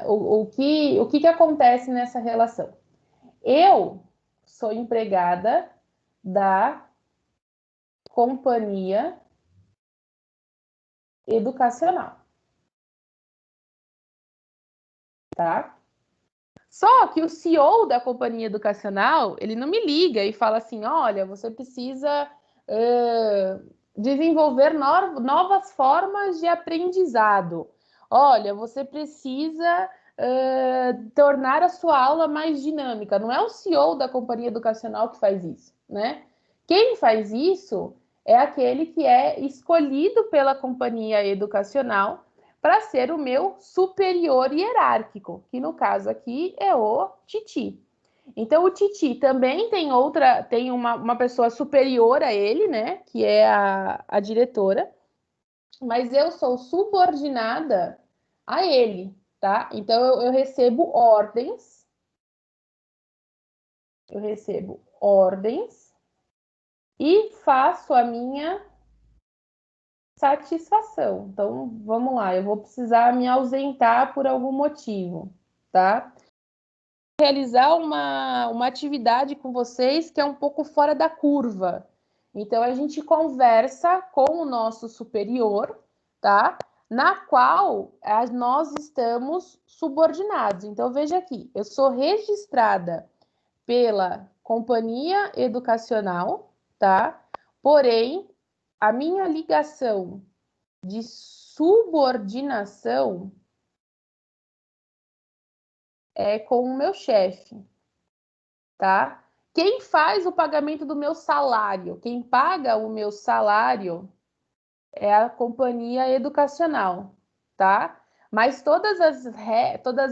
S1: O que acontece nessa relação? Eu sou empregada da companhia educacional. Tá? Só que o CEO da companhia educacional, ele não me liga e fala assim, olha, você precisa desenvolver novas formas de aprendizado. Olha, você precisa tornar a sua aula mais dinâmica. Não é o CEO da companhia educacional que faz isso, né? Quem faz isso é aquele que é escolhido pela companhia educacional para ser o meu superior hierárquico, que no caso aqui é o Titi. Então, o Titi também tem uma pessoa superior a ele, né? Que é a diretora, mas eu sou subordinada a ele, tá? Então, eu recebo ordens. Eu recebo ordens e faço a minha satisfação. Então, vamos lá, eu vou precisar me ausentar por algum motivo, tá? Realizar uma atividade com vocês que é um pouco fora da curva. Então, a gente conversa com o nosso superior, tá? Na qual nós estamos subordinados. Então, veja aqui, eu sou registrada pela companhia educacional, tá? Porém, a minha ligação de subordinação é com o meu chefe, tá? Quem faz o pagamento do meu salário, quem paga o meu salário é a companhia educacional, tá? Mas todas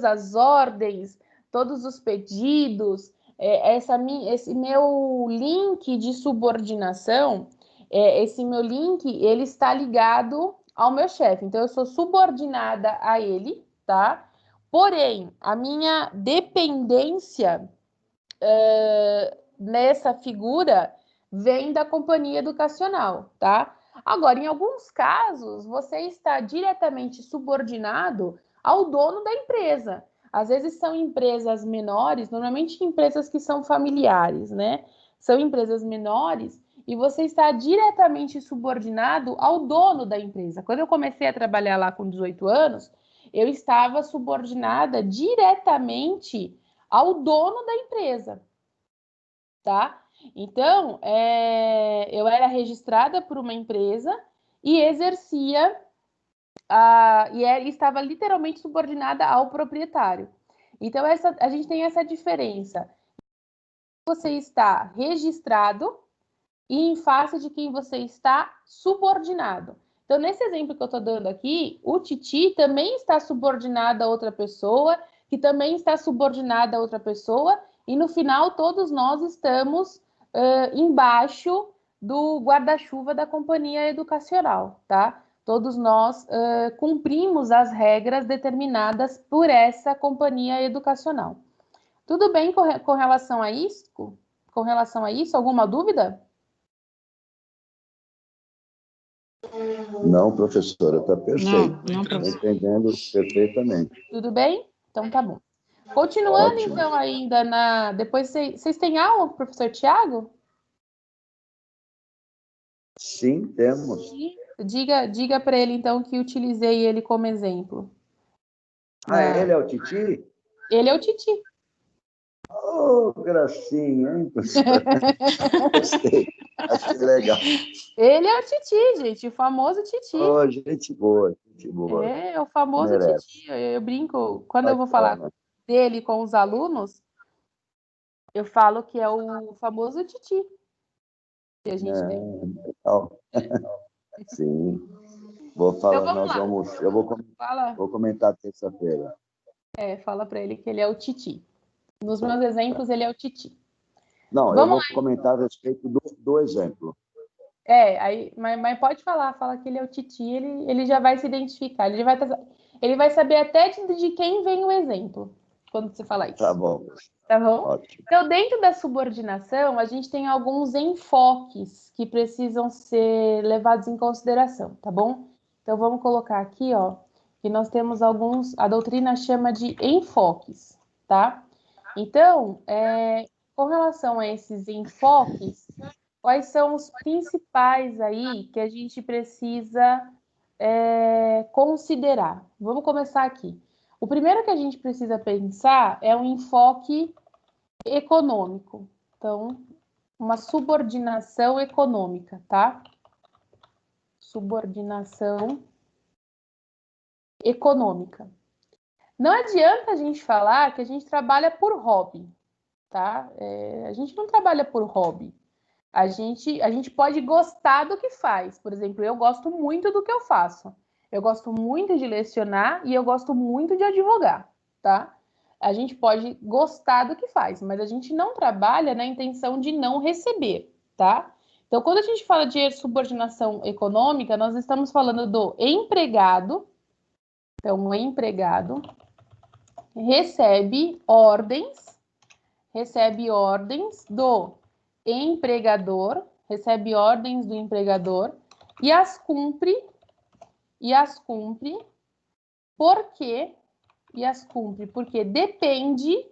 S1: as ordens, todos os pedidos, esse meu link de subordinação, esse meu link, ele está ligado ao meu chefe. Então, eu sou subordinada a ele, tá? Porém, a minha dependência nessa figura vem da companhia educacional, tá? Agora, em alguns casos, você está diretamente subordinado ao dono da empresa. Às vezes são empresas menores, normalmente empresas que são familiares, né? São empresas menores e você está diretamente subordinado ao dono da empresa. Quando eu comecei a trabalhar lá com 18 anos, eu estava subordinada diretamente ao dono da empresa, tá? Então, eu era registrada por uma empresa e exercia e estava literalmente subordinada ao proprietário. Então, a gente tem essa diferença. Você está registrado e em face de quem você está subordinado. Então, nesse exemplo que eu estou dando aqui, o Titi também está subordinado a outra pessoa, que também está subordinada a outra pessoa, e no final todos nós estamos embaixo do guarda-chuva da companhia educacional, tá? Todos nós cumprimos as regras determinadas por essa companhia educacional. Tudo bem com relação a isso? Com relação a isso, alguma dúvida?
S2: Não, professora, está perfeito.
S3: Não,
S2: estou entendendo perfeitamente.
S1: Tudo bem? Então tá bom. Continuando, ótimo. Então, ainda depois vocês têm aula com o professor Tiago?
S2: Sim, temos.
S1: Diga para ele, então, que utilizei ele como exemplo.
S2: Ele é o Titi?
S1: Ele é o Titi.
S2: Oh, gracinha, hein, professor? Gostei. Achei legal.
S1: Ele é o Titi, gente, o famoso Titi.
S2: Oh, gente boa, gente boa.
S1: É o famoso
S2: merece.
S1: Titi. Eu brinco, quando eu vou falar dele com os alunos, eu falo que é o famoso Titi que a gente tem.
S2: Legal. Sim. Vou falar,
S1: então,
S2: vou comentar terça-feira.
S1: Fala para ele que ele é o Titi. Nos meus exemplos, ele é o Titi.
S2: Não, eu vou comentar a respeito do exemplo.
S1: Mas pode fala que ele é o Titi, ele já vai se identificar, ele vai saber até de quem vem o exemplo, quando você falar isso.
S2: Tá bom.
S1: Tá bom?
S2: Ótimo.
S1: Então, dentro da subordinação, a gente tem alguns enfoques que precisam ser levados em consideração, tá bom? Então, vamos colocar aqui, ó, que nós temos a doutrina chama de enfoques, tá? Então, com relação a esses enfoques, quais são os principais aí que a gente precisa considerar? Vamos começar aqui. O primeiro que a gente precisa pensar é um enfoque econômico. Então, uma subordinação econômica, tá? Subordinação econômica. Não adianta a gente falar que a gente trabalha por hobby, tá? A gente não trabalha por hobby. A gente pode gostar do que faz. Por exemplo, eu gosto muito do que eu faço. Eu gosto muito de lecionar e eu gosto muito de advogar, tá? A gente pode gostar do que faz, mas a gente não trabalha na intenção de não receber, tá? Então, quando a gente fala de subordinação econômica, nós estamos falando do empregado. Então, o empregado recebe ordens do empregador, e as cumpre, porque depende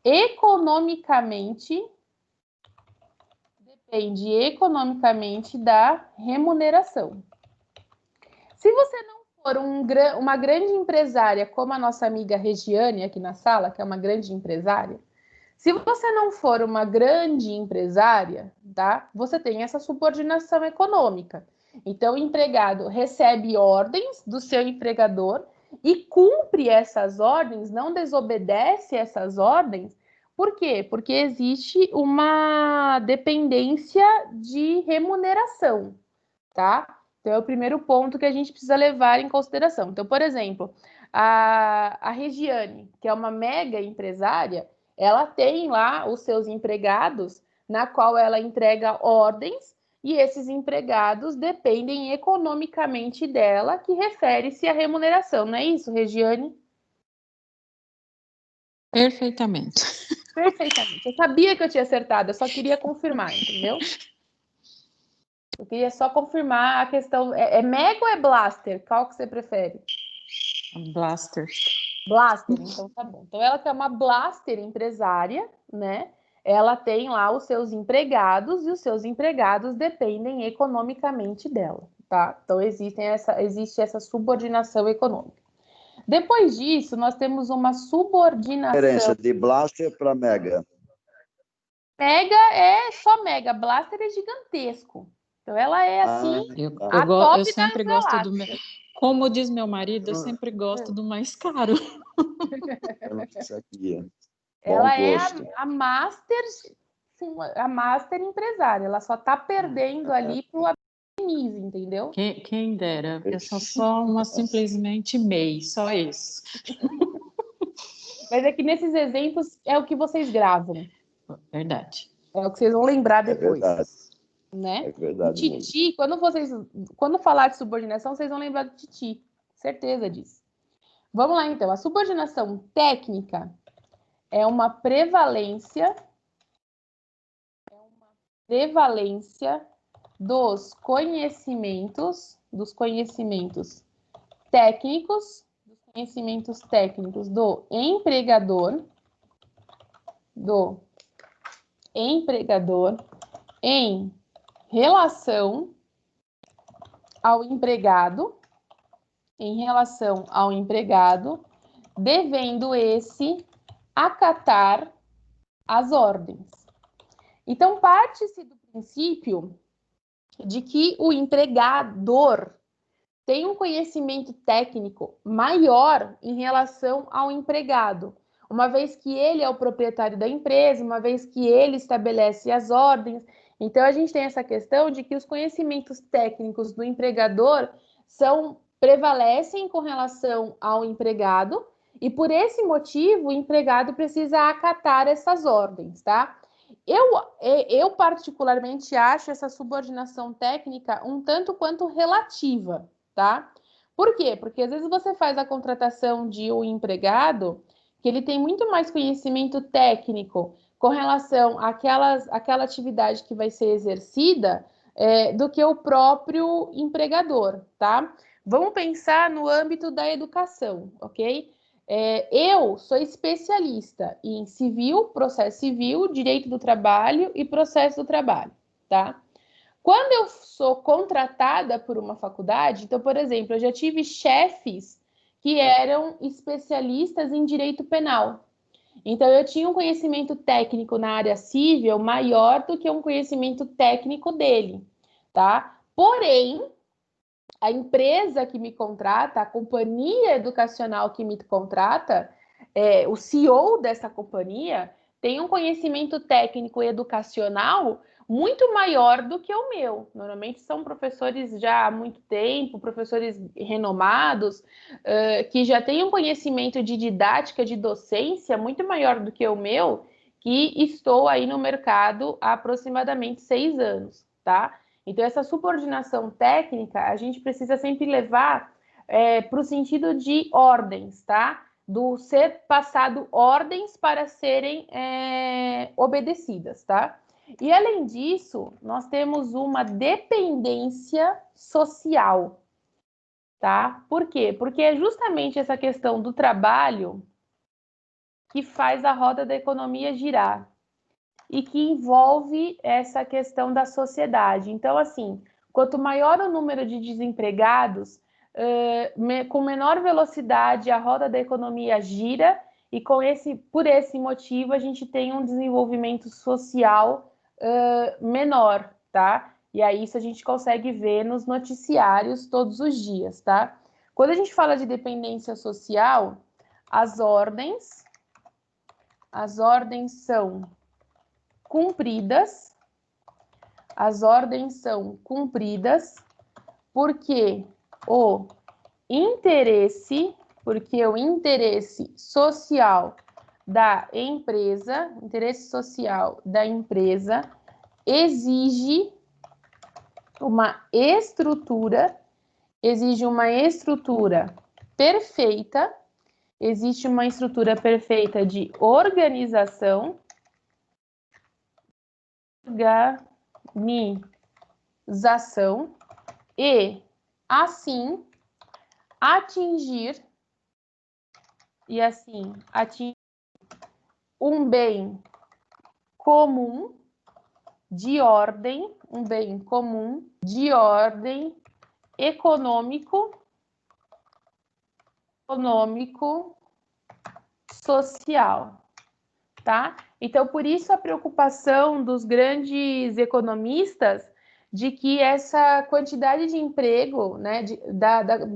S1: economicamente da remuneração. Se você não for uma grande empresária, como a nossa amiga Regiane aqui na sala, que é uma grande empresária, se você não for uma grande empresária, tá? Você tem essa subordinação econômica. Então, o empregado recebe ordens do seu empregador e cumpre essas ordens, não desobedece essas ordens. Por quê? Porque existe uma dependência de remuneração, tá? Então, é o primeiro ponto que a gente precisa levar em consideração. Então, por exemplo, a Regiane, que é uma mega empresária, ela tem lá os seus empregados, na qual ela entrega ordens, e esses empregados dependem economicamente dela, que refere-se à remuneração. Não é isso, Regiane?
S3: Perfeitamente.
S1: Perfeitamente. Eu sabia que eu tinha acertado, eu só queria confirmar, entendeu? Eu queria só confirmar a questão. É Mega ou é Blaster? Qual que você prefere?
S3: Blaster.
S1: Blaster, então tá bom. Então, ela que é uma Blaster empresária, né? Ela tem lá os seus empregados e os seus empregados dependem economicamente dela, tá? Então, existe essa subordinação econômica. Depois disso, nós temos uma subordinação...
S2: Diferença de Blaster para Mega.
S1: Mega é só Mega, Blaster é gigantesco. Então, ela é assim,
S3: eu sempre gosto do... Como diz meu marido, eu sempre gosto do mais caro.
S2: Eu não sabia.
S1: Ela é a master empresária. Ela só está perdendo ali para o aprendiz, entendeu?
S3: Quem dera. Eu sou só uma simplesmente MEI, só isso.
S1: Mas é que nesses exemplos é o que vocês gravam.
S3: Verdade.
S1: É o que vocês vão lembrar depois.
S2: É verdade.
S1: Né?
S2: É verdade.
S1: Titi, quando falar de subordinação, vocês vão lembrar do Titi. Certeza disso. Vamos lá, então. A subordinação técnica é uma prevalência dos conhecimentos técnicos do empregador em relação ao empregado, devendo esse acatar as ordens. Então, parte-se do princípio de que o empregador tem um conhecimento técnico maior em relação ao empregado, uma vez que ele é o proprietário da empresa, uma vez que ele estabelece as ordens. Então, a gente tem essa questão de que os conhecimentos técnicos do empregador prevalecem com relação ao empregado, e por esse motivo, o empregado precisa acatar essas ordens, tá? Eu particularmente acho essa subordinação técnica um tanto quanto relativa, tá? Por quê? Porque às vezes você faz a contratação de um empregado que ele tem muito mais conhecimento técnico com relação àquela atividade que vai ser exercida do que o próprio empregador, tá? Vamos pensar no âmbito da educação, ok? Eu sou especialista em civil, processo civil, direito do trabalho e processo do trabalho, tá? Quando eu sou contratada por uma faculdade, então, por exemplo, eu já tive chefes que eram especialistas em direito penal. Então, eu tinha um conhecimento técnico na área civil maior do que um conhecimento técnico dele, tá? Porém, a empresa que me contrata, a companhia educacional que me contrata, o CEO dessa companhia tem um conhecimento técnico e educacional muito maior do que o meu. Normalmente são professores já há muito tempo, professores renomados, que já têm um conhecimento de didática, de docência muito maior do que o meu, que estou aí no mercado há aproximadamente 6 anos, tá? Então, essa subordinação técnica, a gente precisa sempre levar para o sentido de ordens, tá? Do ser passado ordens para serem obedecidas, tá? E, além disso, nós temos uma dependência social, tá? Por quê? Porque é justamente essa questão do trabalho que faz a roda da economia girar e que envolve essa questão da sociedade. Então, assim, quanto maior o número de desempregados, com menor velocidade a roda da economia gira, e por esse motivo a gente tem um desenvolvimento social menor, tá? E aí isso a gente consegue ver nos noticiários todos os dias, tá? Quando a gente fala de dependência social, as ordens são cumpridas, porque o interesse social da empresa, exige uma estrutura perfeita, existe uma estrutura perfeita de organização e, assim, atingir um bem comum de ordem econômico-social, tá? Então, por isso a preocupação dos grandes economistas de que essa quantidade de emprego, né, de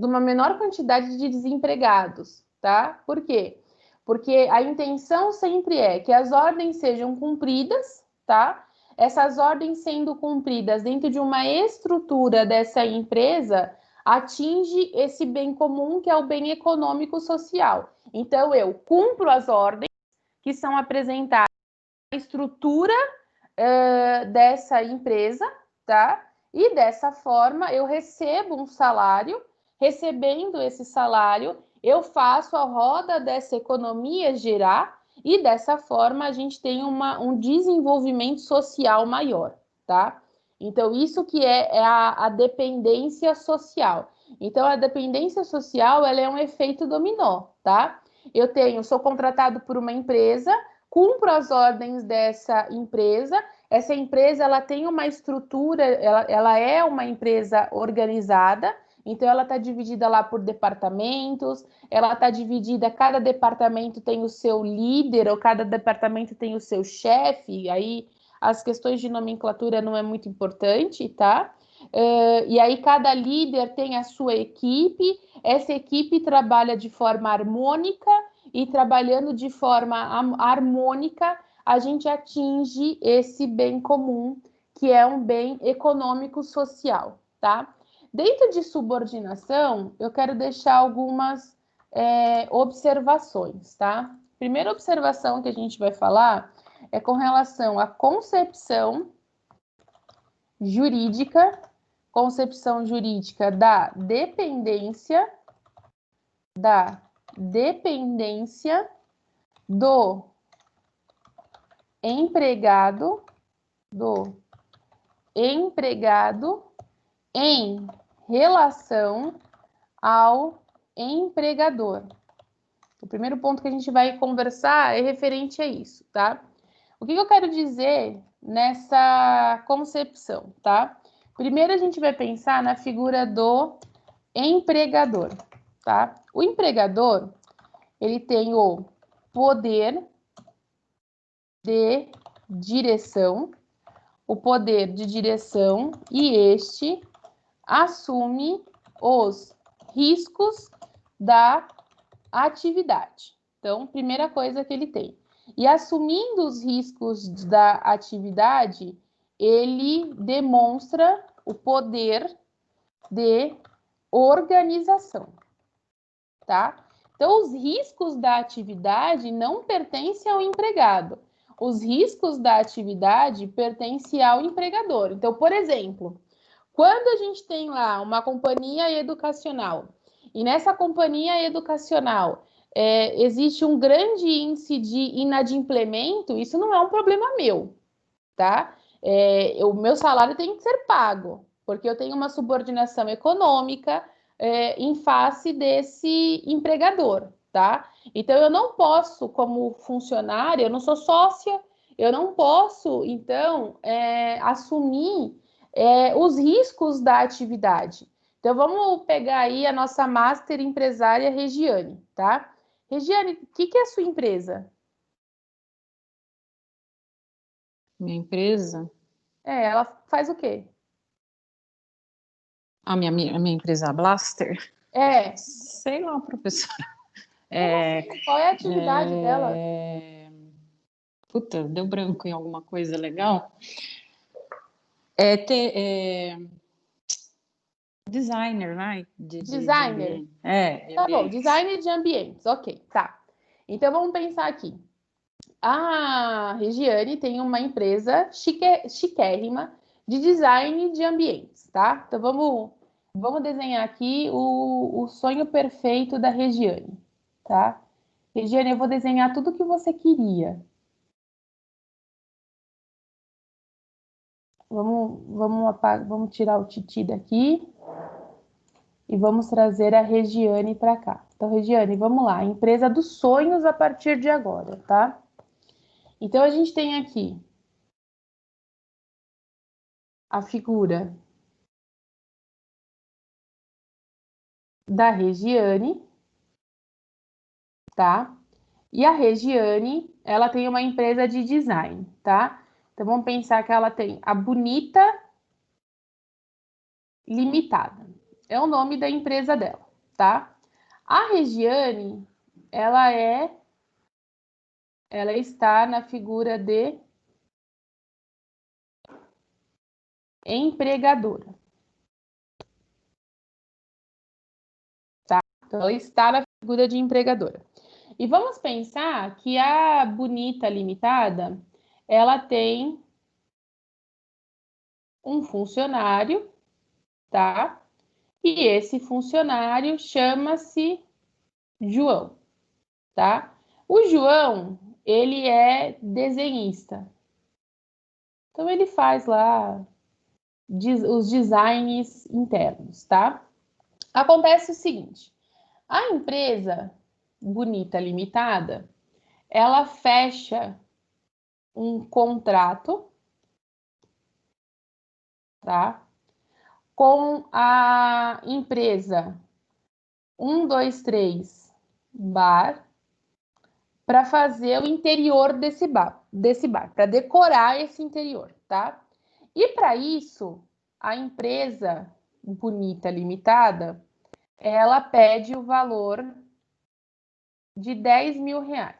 S1: uma menor quantidade de desempregados, tá? Por quê? Porque a intenção sempre é que as ordens sejam cumpridas, tá? Essas ordens sendo cumpridas dentro de uma estrutura dessa empresa, atinge esse bem comum, que é o bem econômico-social. Então, eu cumpro as ordens que são apresentadas na estrutura dessa empresa, tá? E dessa forma eu recebo um salário, recebendo esse salário, eu faço a roda dessa economia girar e dessa forma a gente tem um desenvolvimento social maior, tá? Então, isso que é a dependência social. Então, a dependência social, ela é um efeito dominó, tá? Sou contratado por uma empresa, cumpro as ordens dessa empresa. Essa empresa, ela tem uma estrutura, ela é uma empresa organizada, então ela está dividida lá por departamentos, ela está dividida, cada departamento tem o seu líder, ou cada departamento tem o seu chefe, aí as questões de nomenclatura não é muito importante, tá? E aí cada líder tem a sua equipe, essa equipe trabalha de forma harmônica, e trabalhando de forma harmônica, a gente atinge esse bem comum, que é um bem econômico-social, tá? Dentro de subordinação, eu quero deixar algumas observações, tá? Primeira observação que a gente vai falar é com relação à concepção jurídica da dependência do empregado em relação ao empregador. O primeiro ponto que a gente vai conversar é referente a isso, tá? O que eu quero dizer nessa concepção, tá? Primeiro a gente vai pensar na figura do empregador, tá? O empregador, ele tem o poder de direção, e este assume os riscos da atividade. Então, primeira coisa que ele tem. E assumindo os riscos da atividade, ele demonstra o poder de organização, tá? Então, os riscos da atividade não pertencem ao empregado. Os riscos da atividade pertencem ao empregador. Então, por exemplo, quando a gente tem lá uma companhia educacional, e nessa companhia educacional existe um grande índice de inadimplemento, isso não é um problema meu, tá? O meu salário tem que ser pago, porque eu tenho uma subordinação econômica em face desse empregador, tá? Então, eu não posso, como funcionária, eu não sou sócia, eu não posso, então, assumir os riscos da atividade. Então, vamos pegar aí a nossa master empresária Regiane, tá? Regiane, o que é a sua empresa?
S3: Minha empresa?
S1: Ela faz o quê?
S3: A minha empresa Blaster? Sei lá, professora.
S1: Assim? Qual é a atividade dela?
S3: Puta, deu branco em alguma coisa legal. Designer, né?
S1: Designer?
S3: De
S1: tá bom,
S3: ambientes.
S1: designer de ambientes, ok, tá. Então, vamos pensar aqui. A Regiane tem uma empresa chiquérrima de design de ambientes, tá? Então, vamos desenhar aqui o sonho perfeito da Regiane, tá? Regiane, eu vou desenhar tudo que você queria. Vamos tirar o Titi daqui e vamos trazer a Regiane para cá. Então, Regiane, vamos lá. Empresa dos sonhos a partir de agora, tá? Então, a gente tem aqui a figura da Regiane, tá? E a Regiane, ela tem uma empresa de design, tá? Então, vamos pensar que ela tem a Bonita Limitada. É o nome da empresa dela, tá? A Regiane, ela está na figura de empregadora. Tá? Então, ela está na figura de empregadora. E vamos pensar que a Bonita Limitada, ela tem um funcionário, tá? E esse funcionário chama-se João, tá? O João, ele é desenhista. Então, ele faz lá os designs internos, tá? Acontece o seguinte, a empresa Bonita Limitada, ela fecha um contrato, tá? Com a empresa 123 Bar para fazer o interior desse bar, para decorar esse interior, tá? E para isso, a empresa Bonita Limitada, ela pede o valor de R$10.000,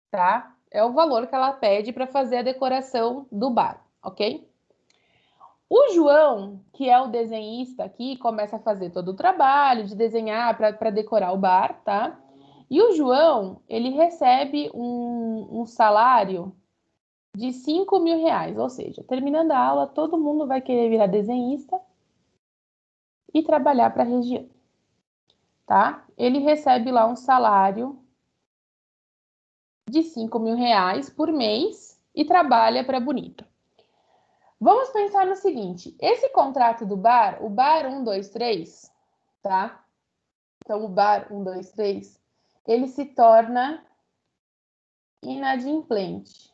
S1: tá? É o valor que ela pede para fazer a decoração do bar, ok? O João, que é o desenhista aqui, começa a fazer todo o trabalho de desenhar para decorar o bar, tá? E o João, ele recebe um salário de R$5.000, ou seja, terminando a aula, todo mundo vai querer virar desenhista e trabalhar para a região, tá? Ele recebe lá um salário de R$5.000 por mês e trabalha para Bonito. Vamos pensar no seguinte, esse contrato do bar, o bar 123, tá? Então, o bar 123, ele se torna inadimplente.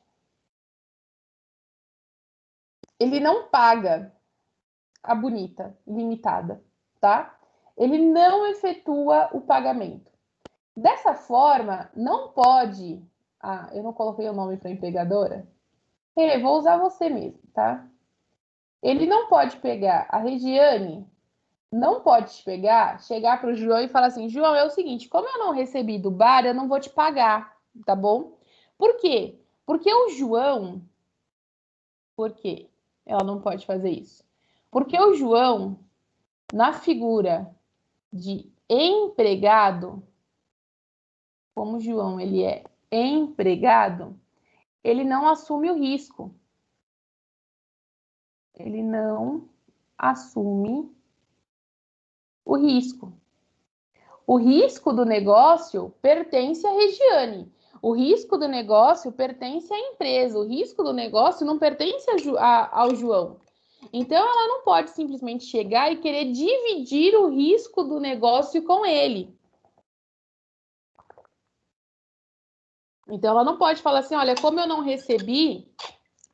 S1: Ele não paga a bonita, ilimitada, tá? Ele não efetua o pagamento. Dessa forma, não pode... Ah, eu não coloquei o nome para a empregadora. Vou usar você mesmo, tá? Ele não pode pegar a Regiane, não pode chegar para o João e falar assim, João, é o seguinte, como eu não recebi do bar, eu não vou te pagar, tá bom? Por quê? Porque o João... Por quê? Ela não pode fazer isso. Porque o João, na figura de empregado, como o João ele é empregado, ele não assume o risco. Ele não assume o risco. O risco do negócio pertence à Regiane. O risco do negócio pertence à empresa. O risco do negócio não pertence ao João. Então, ela não pode simplesmente chegar e querer dividir o risco do negócio com ele. Então, ela não pode falar assim, olha, como eu não recebi,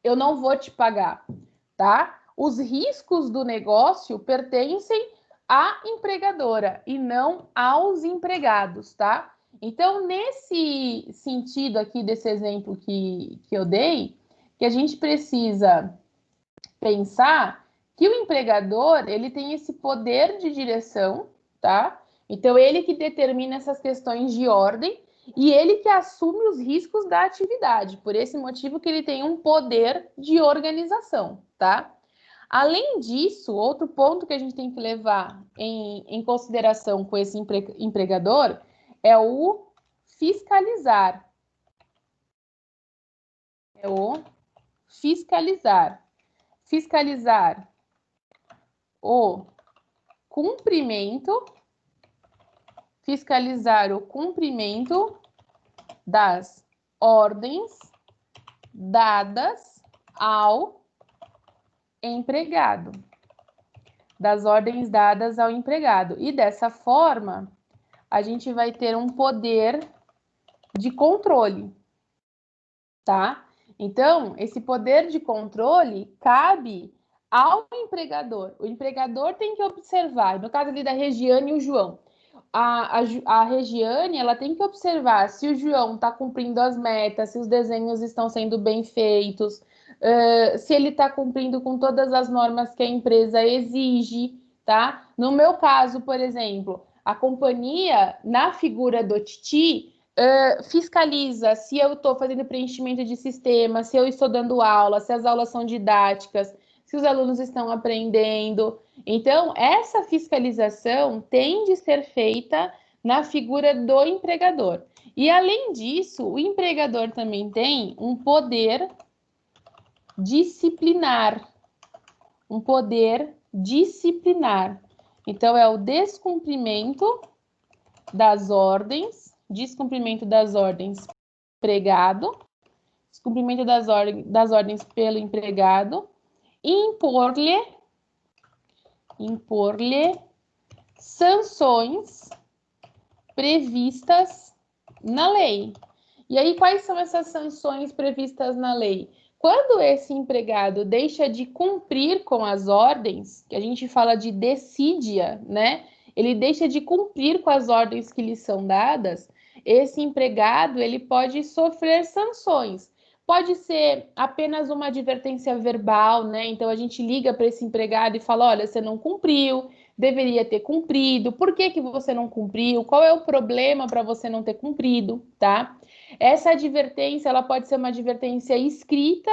S1: eu não vou te pagar, tá? Os riscos do negócio pertencem à empregadora e não aos empregados, tá? Então, nesse sentido aqui, desse exemplo que eu dei, que a gente precisa pensar que o empregador, ele tem esse poder de direção, tá? Então, ele que determina essas questões de ordem e ele que assume os riscos da atividade. Por esse motivo que ele tem um poder de organização, tá? Além disso, outro ponto que a gente tem que levar em consideração com esse empregador é o fiscalizar. É o fiscalizar. Fiscalizar o cumprimento, das ordens dadas ao empregado. E dessa forma, a gente vai ter um poder de controle, tá? Então, esse poder de controle cabe ao empregador. O empregador tem que observar, no caso ali da Regiane e o João, a Regiane, ela tem que observar se o João está cumprindo as metas, se os desenhos estão sendo bem feitos, se ele está cumprindo com todas as normas que a empresa exige, tá? No meu caso, por exemplo, a companhia, na figura do Titi, fiscaliza se eu estou fazendo preenchimento de sistema, se eu estou dando aula, se as aulas são didáticas, se os alunos estão aprendendo. Então, essa fiscalização tem de ser feita na figura do empregador. E, além disso, o empregador também tem um poder disciplinar. Então, é o descumprimento das ordens empregado, descumprimento das ordens pelo empregado, e impor-lhe sanções previstas na lei. E aí, quais são essas sanções previstas na lei? Quando esse empregado deixa de cumprir com as ordens, que a gente fala de dessídia, né? Ele deixa de cumprir com as ordens que lhe são dadas, esse empregado, ele pode sofrer sanções. Pode ser apenas uma advertência verbal, né? Então, a gente liga para esse empregado e fala, olha, você não cumpriu, deveria ter cumprido, por que você não cumpriu, qual é o problema para você não ter cumprido, tá? Essa advertência, ela pode ser uma advertência escrita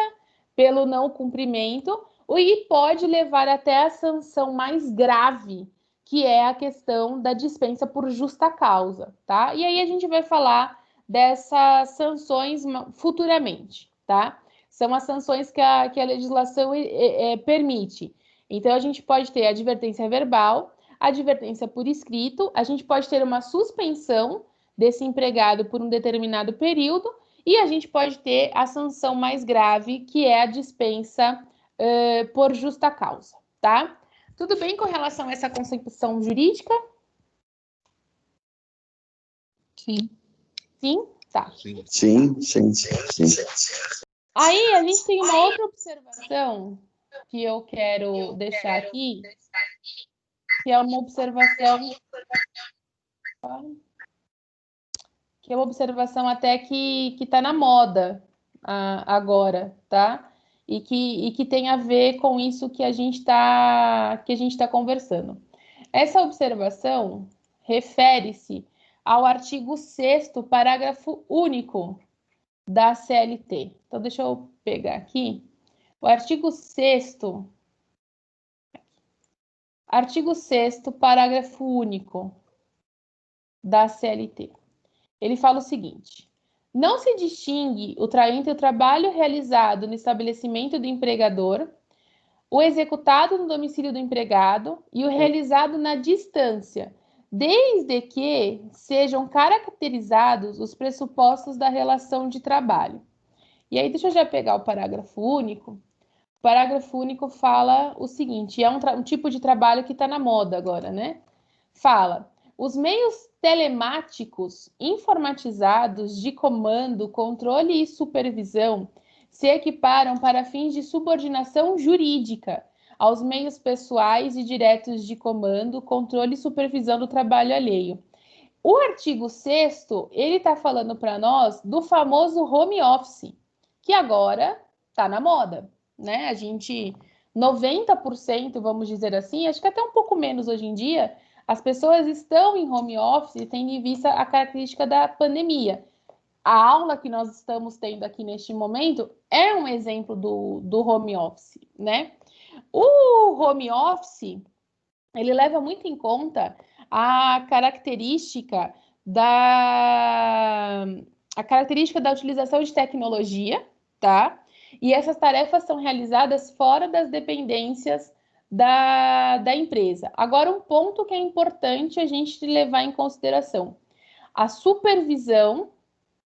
S1: pelo não cumprimento e pode levar até a sanção mais grave, que é a questão da dispensa por justa causa, tá? E aí a gente vai falar dessas sanções futuramente, tá? São as sanções que a legislação permite. Então, a gente pode ter advertência verbal, advertência por escrito, a gente pode ter uma suspensão desse empregado por um determinado período e a gente pode ter a sanção mais grave, que é a dispensa por justa causa, tá? Tudo bem com relação a essa concepção jurídica?
S3: Sim.
S1: Sim? Tá.
S2: Sim.
S1: Aí, a gente tem uma outra observação que eu quero deixar aqui, que é uma observação até que está na moda agora, tá? E que tem a ver com isso que a gente tá conversando. Essa observação refere-se ao artigo 6º, parágrafo único da CLT. Então, deixa eu pegar aqui. O artigo 6º, parágrafo único da CLT. Ele fala o seguinte: não se distingue entre o trabalho realizado no estabelecimento do empregador, o executado no domicílio do empregado e o realizado na distância, desde que sejam caracterizados os pressupostos da relação de trabalho. E aí, deixa eu já pegar o parágrafo único. O parágrafo único fala o seguinte, é um tipo de trabalho que está na moda agora, né? Fala: os meios telemáticos informatizados de comando, controle e supervisão se equiparam para fins de subordinação jurídica aos meios pessoais e diretos de comando, controle e supervisão do trabalho alheio. O artigo 6º, ele está falando para nós do famoso home office, que agora está na moda, né? A gente, 90%, vamos dizer assim, acho que até um pouco menos hoje em dia, as pessoas estão em home office tendo em vista a característica da pandemia. A aula que nós estamos tendo aqui neste momento é um exemplo do home office, né? O home office, ele leva muito em conta a característica da utilização de tecnologia, tá? E essas tarefas são realizadas fora das dependências da empresa. Agora, um ponto que é importante a gente levar em consideração: a supervisão.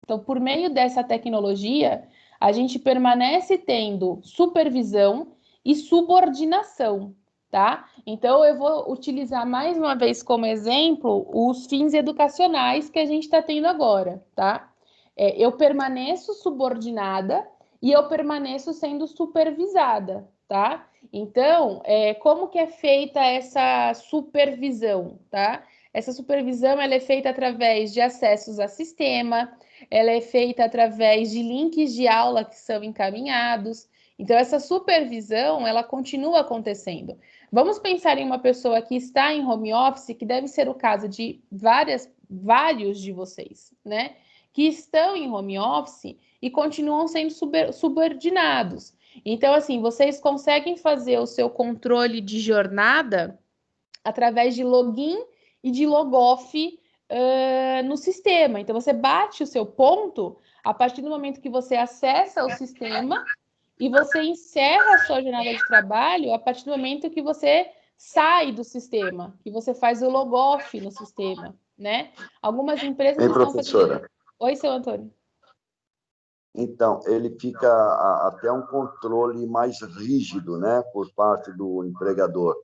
S1: Então, por meio dessa tecnologia, a gente permanece tendo supervisão e subordinação, tá? Então, eu vou utilizar mais uma vez como exemplo os fins educacionais que a gente está tendo agora, tá? Eu permaneço subordinada e eu permaneço sendo supervisada, tá? Então, como que é feita essa supervisão, tá? Essa supervisão ela é feita através de acessos a sistema, ela é feita através de links de aula que são encaminhados. Então, essa supervisão, ela continua acontecendo. Vamos pensar em uma pessoa que está em home office, que deve ser o caso de vários de vocês, né? Que estão em home office e continuam sendo subordinados. Então, assim, vocês conseguem fazer o seu controle de jornada através de login e de logoff no sistema. Então, você bate o seu ponto a partir do momento que você acessa o sistema e você encerra a sua jornada de trabalho a partir do momento que você sai do sistema, que você faz o logoff no sistema, né? Algumas empresas estão
S2: fazendo...
S1: Oi, seu Antônio.
S2: Então, ele fica até um controle mais rígido, né, por parte do empregador.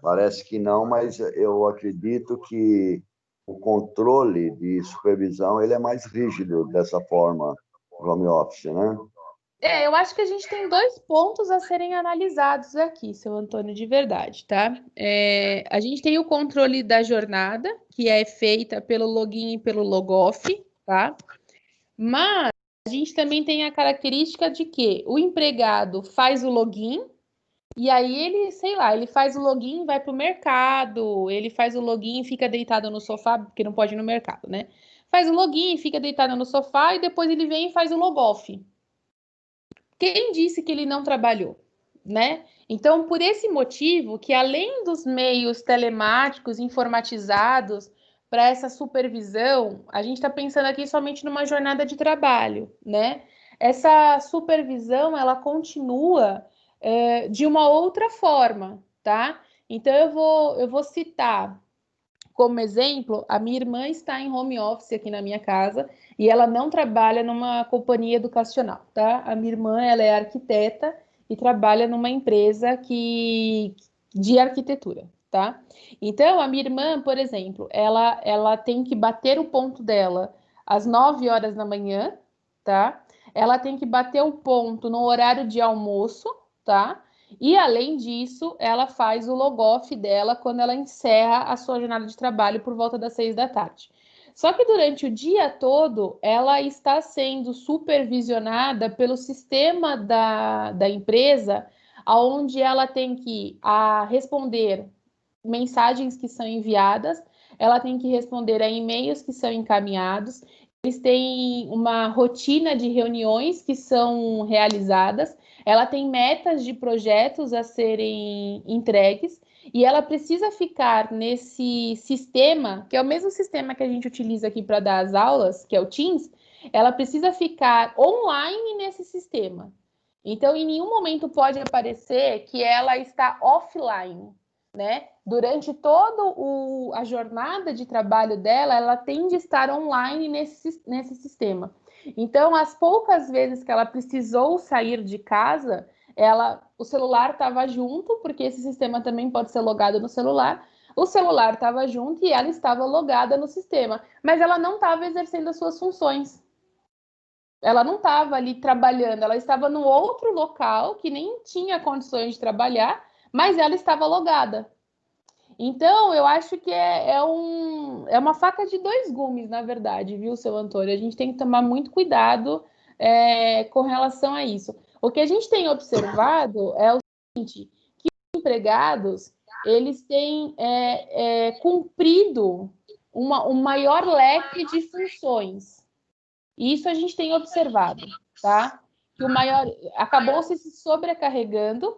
S2: Parece que não, mas eu acredito que o controle de supervisão ele é mais rígido dessa forma, home office, né?
S1: Eu acho que a gente tem 2 pontos a serem analisados aqui, seu Antônio, de verdade, tá? A gente tem o controle da jornada, que é feita pelo login e pelo logoff, tá? Mas a gente também tem a característica de que o empregado faz o login e aí ele, sei lá, ele faz o login, vai para o mercado, ele faz o login e fica deitado no sofá, porque não pode ir no mercado, né? Faz o login, fica deitado no sofá e depois ele vem e faz o logoff. Quem disse que ele não trabalhou, né? Então, por esse motivo, que além dos meios telemáticos informatizados para essa supervisão, a gente está pensando aqui somente numa jornada de trabalho, né? Essa supervisão, ela continua de uma outra forma, tá? Então, eu vou citar como exemplo, a minha irmã está em home office aqui na minha casa e ela não trabalha numa companhia educacional, tá? A minha irmã, ela é arquiteta e trabalha numa empresa de arquitetura, tá? Então, a minha irmã, por exemplo, ela tem que bater o ponto dela às 9 horas da manhã, tá? Ela tem que bater o ponto no horário de almoço, tá? E, além disso, ela faz o log-off dela quando ela encerra a sua jornada de trabalho por volta das 6 da tarde. Só que durante o dia todo, ela está sendo supervisionada pelo sistema da empresa, onde ela tem que responder mensagens que são enviadas, ela tem que responder a e-mails que são encaminhados, eles têm uma rotina de reuniões que são realizadas, ela tem metas de projetos a serem entregues, e ela precisa ficar nesse sistema, que é o mesmo sistema que a gente utiliza aqui para dar as aulas, que é o Teams, ela precisa ficar online nesse sistema. Então, em nenhum momento pode aparecer que ela está offline, né? Durante toda a jornada de trabalho dela, ela tem de estar online nesse sistema. Então, as poucas vezes que ela precisou sair de casa, o celular estava junto, porque esse sistema também pode ser logado no celular. O celular estava junto e ela estava logada no sistema, mas ela não estava exercendo as suas funções. Ela não estava ali trabalhando, ela estava no outro local que nem tinha condições de trabalhar, mas ela estava logada. Então, eu acho que é uma faca de dois gumes, na verdade, viu, seu Antônio? A gente tem que tomar muito cuidado com relação a isso. O que a gente tem observado é o seguinte, que os empregados, eles têm cumprido um maior leque de funções. E isso a gente tem observado, tá? Que acabou se sobrecarregando,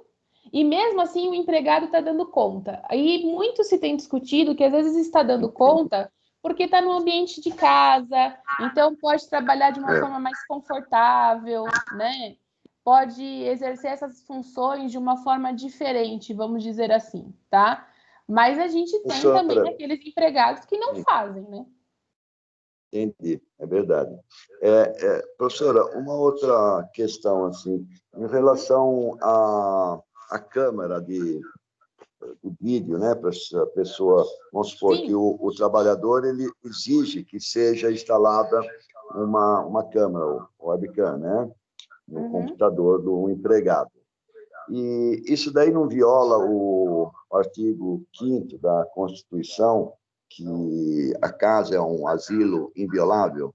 S1: e mesmo assim o empregado está dando conta. Aí muito se tem discutido que às vezes está dando conta porque está no ambiente de casa, então pode trabalhar de uma forma mais confortável, né? Pode exercer essas funções de uma forma diferente, vamos dizer assim, tá? Mas a gente tem também aqueles empregados que não fazem, né?
S2: Entendi, é verdade. Professora, uma outra questão, assim, em relação à câmera de vídeo, né, para a pessoa, vamos supor, que o trabalhador ele exige que seja instalada uma câmera, webcam, né, no computador do empregado. E isso daí não viola o artigo 5º da Constituição, que a casa é um asilo inviolável?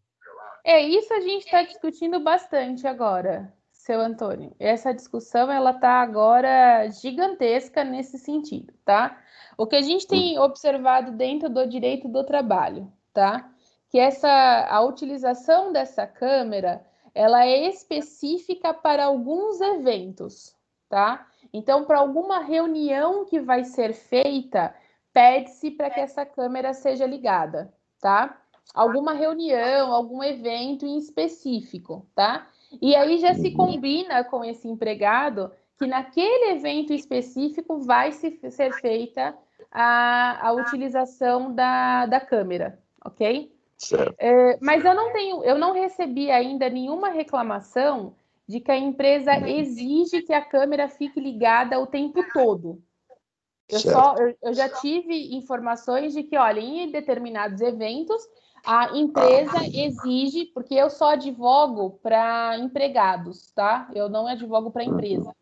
S1: Isso a gente está discutindo bastante agora, seu Antônio. Essa discussão ela está agora gigantesca nesse sentido, tá? O que a gente tem observado dentro do direito do trabalho, tá? Que a utilização dessa câmera, ela é específica para alguns eventos, tá? Então, para alguma reunião que vai ser feita, pede-se para que essa câmera seja ligada, tá? Alguma reunião, algum evento em específico, tá? E aí já se combina com esse empregado que naquele evento específico vai ser feita a utilização da câmera, ok?
S2: Certo.
S1: Mas eu não recebi ainda nenhuma reclamação de que a empresa exige que a câmera fique ligada o tempo todo. Eu já tive informações de que, olha, em determinados eventos, a empresa exige, porque eu só advogo para empregados, tá? Eu não advogo para empresa.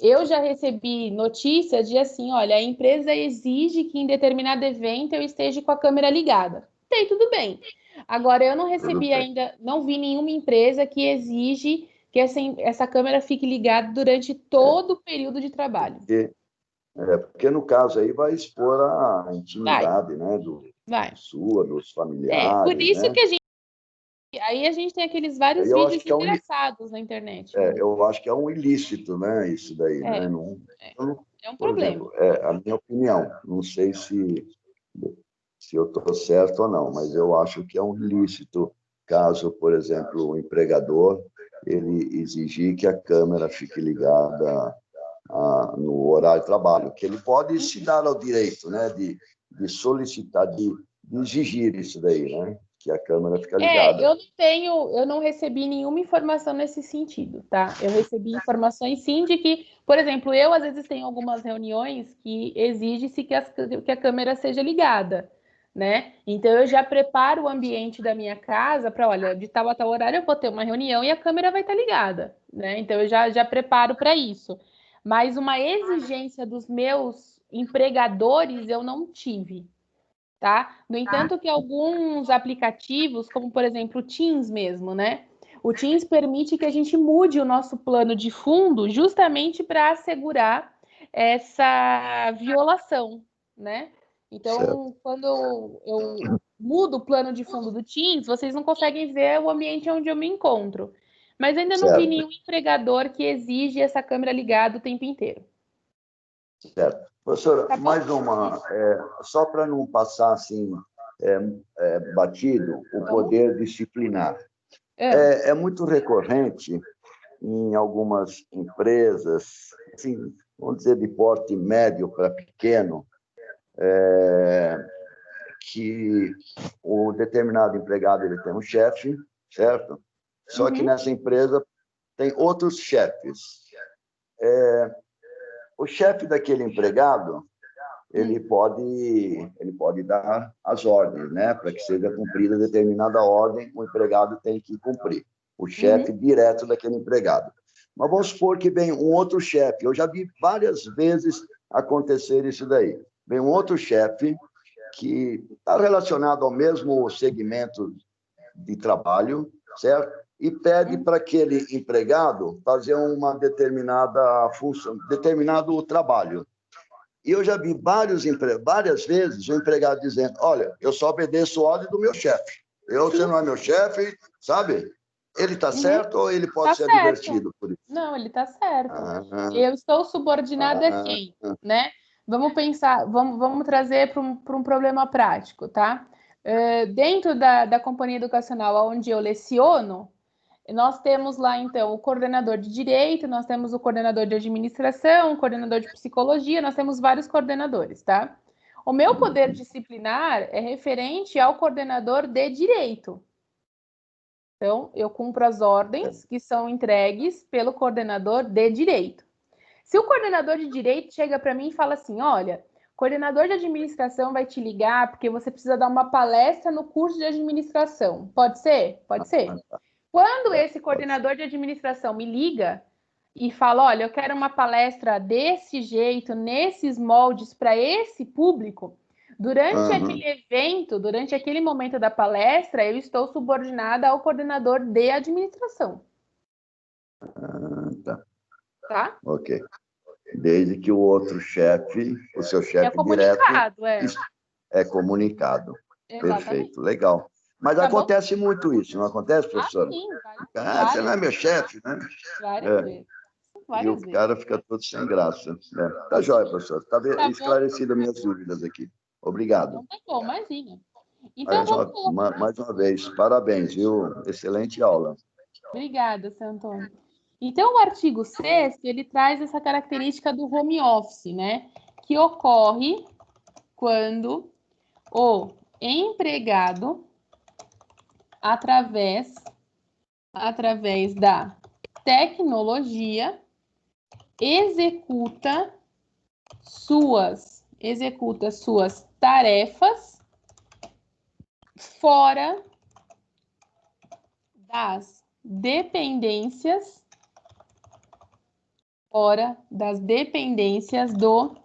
S1: Eu já recebi notícias de assim, olha, a empresa exige que em determinado evento eu esteja com a câmera ligada. Tem, tudo bem. Agora, eu não recebi ainda, não vi nenhuma empresa que exige que essa câmera fique ligada durante todo o período de trabalho.
S2: Porque no caso aí vai expor a intimidade, né, dos familiares.
S1: Por isso,
S2: né?
S1: que a gente... Aí a gente tem aqueles vários vídeos engraçados na internet.
S2: Eu acho que é um ilícito, né, isso daí, né?
S1: É um problema.
S2: Exemplo, a minha opinião, não sei se eu estou certo ou não, mas eu acho que é um ilícito caso, por exemplo, o empregador ele exigir que a câmera fique ligada no horário de trabalho, que ele pode se dar ao direito, né, de solicitar, de exigir isso daí, né, que a câmera fique ligada.
S1: Eu não recebi nenhuma informação nesse sentido, tá? Eu recebi informações, sim, de que, por exemplo, eu às vezes tenho algumas reuniões que exige-se que a câmera seja ligada, né? Então, eu já preparo o ambiente da minha casa para, olha, de tal a tal horário eu vou ter uma reunião e a câmera vai estar ligada, né? Então, eu já preparo para isso. mas uma exigência dos meus empregadores eu não tive, tá? No entanto, que alguns aplicativos, como por exemplo o Teams mesmo, né? O Teams permite que a gente mude o nosso plano de fundo justamente para assegurar essa violação, né? Então, certo. Quando eu mudo o plano de fundo do Teams, vocês não conseguem ver o ambiente onde eu me encontro. Mas ainda não vi nenhum empregador que exige essa câmera ligada o tempo inteiro.
S2: Certo. Professora, tá, mais uma, só para não passar assim, batido, o poder disciplinar. É muito recorrente em algumas empresas, assim, vamos dizer, de porte médio para pequeno, que o determinado empregado ele tem um chefe, certo? Só que nessa empresa tem outros chefes. O chefe daquele empregado, ele pode dar as ordens, né? Para que seja cumprida determinada ordem, o empregado tem que cumprir. O chefe direto daquele empregado. Mas vamos supor que vem um outro chefe. Eu já vi várias vezes acontecer isso daí. Vem um outro chefe que está relacionado ao mesmo segmento de trabalho, certo? E pede para aquele empregado fazer uma determinada função, determinado trabalho. E eu já vi várias vezes o empregado dizendo, olha, eu só obedeço ordem do meu chefe. Você não é meu chefe, sabe? Ele está certo ou ele pode ser advertido por isso?
S1: Não, ele está certo. Eu estou subordinada a quem, né? Vamos pensar, vamos trazer para um problema prático, tá? Dentro da companhia educacional onde eu leciono, nós temos lá, então, o coordenador de direito, nós temos o coordenador de administração, o coordenador de psicologia, nós temos vários coordenadores, tá? O meu poder disciplinar é referente ao coordenador de direito. Então, eu cumpro as ordens que são entregues pelo coordenador de direito. Se o coordenador de direito chega para mim e fala assim, olha, o coordenador de administração vai te ligar porque você precisa dar uma palestra no curso de administração. Pode ser? Pode ser. Quando esse coordenador de administração me liga e fala, olha, eu quero uma palestra desse jeito, nesses moldes, para esse público, durante aquele evento, durante aquele momento da palestra, eu estou subordinada ao coordenador de administração. Tá?
S2: Ok. Desde que o outro chefe, o seu chefe direto, é comunicado. Exatamente. Perfeito, legal. Mas acontece muito isso, não acontece, professora?
S1: Sim,
S2: você não é meu chefe, né?
S1: Várias vezes.
S2: E o cara fica todo sem graça. Tá joia, professor. Está esclarecido as minhas dúvidas aqui. Obrigado.
S1: Então, tá bom, imagina. Então,
S2: mais uma vez, parabéns, viu? Excelente aula.
S1: Obrigada, seu Antônio. Então, o artigo 6º, ele traz essa característica do home office, né? Que ocorre quando o empregado, através da tecnologia, executa suas tarefas fora das dependências do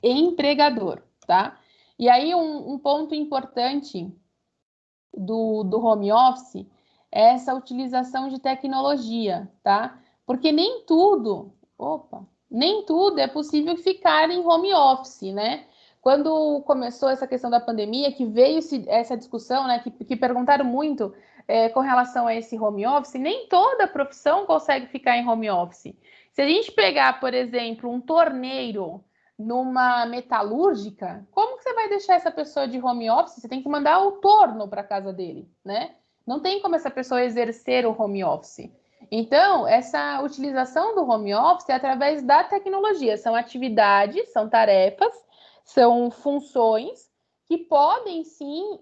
S1: empregador, tá? E aí um ponto importante do home office é essa utilização de tecnologia, tá? Porque nem tudo é possível ficar em home office, né? Quando começou essa questão da pandemia, que veio essa discussão, né? Que perguntaram muito com relação a esse home office, nem toda profissão consegue ficar em home office. Se a gente pegar, por exemplo, um torneiro numa metalúrgica, como que você vai deixar essa pessoa de home office? Você tem que mandar o torno para casa dele, né? Não tem como essa pessoa exercer o home office. Então, essa utilização do home office é através da tecnologia. São atividades, são tarefas, são funções que podem, sim,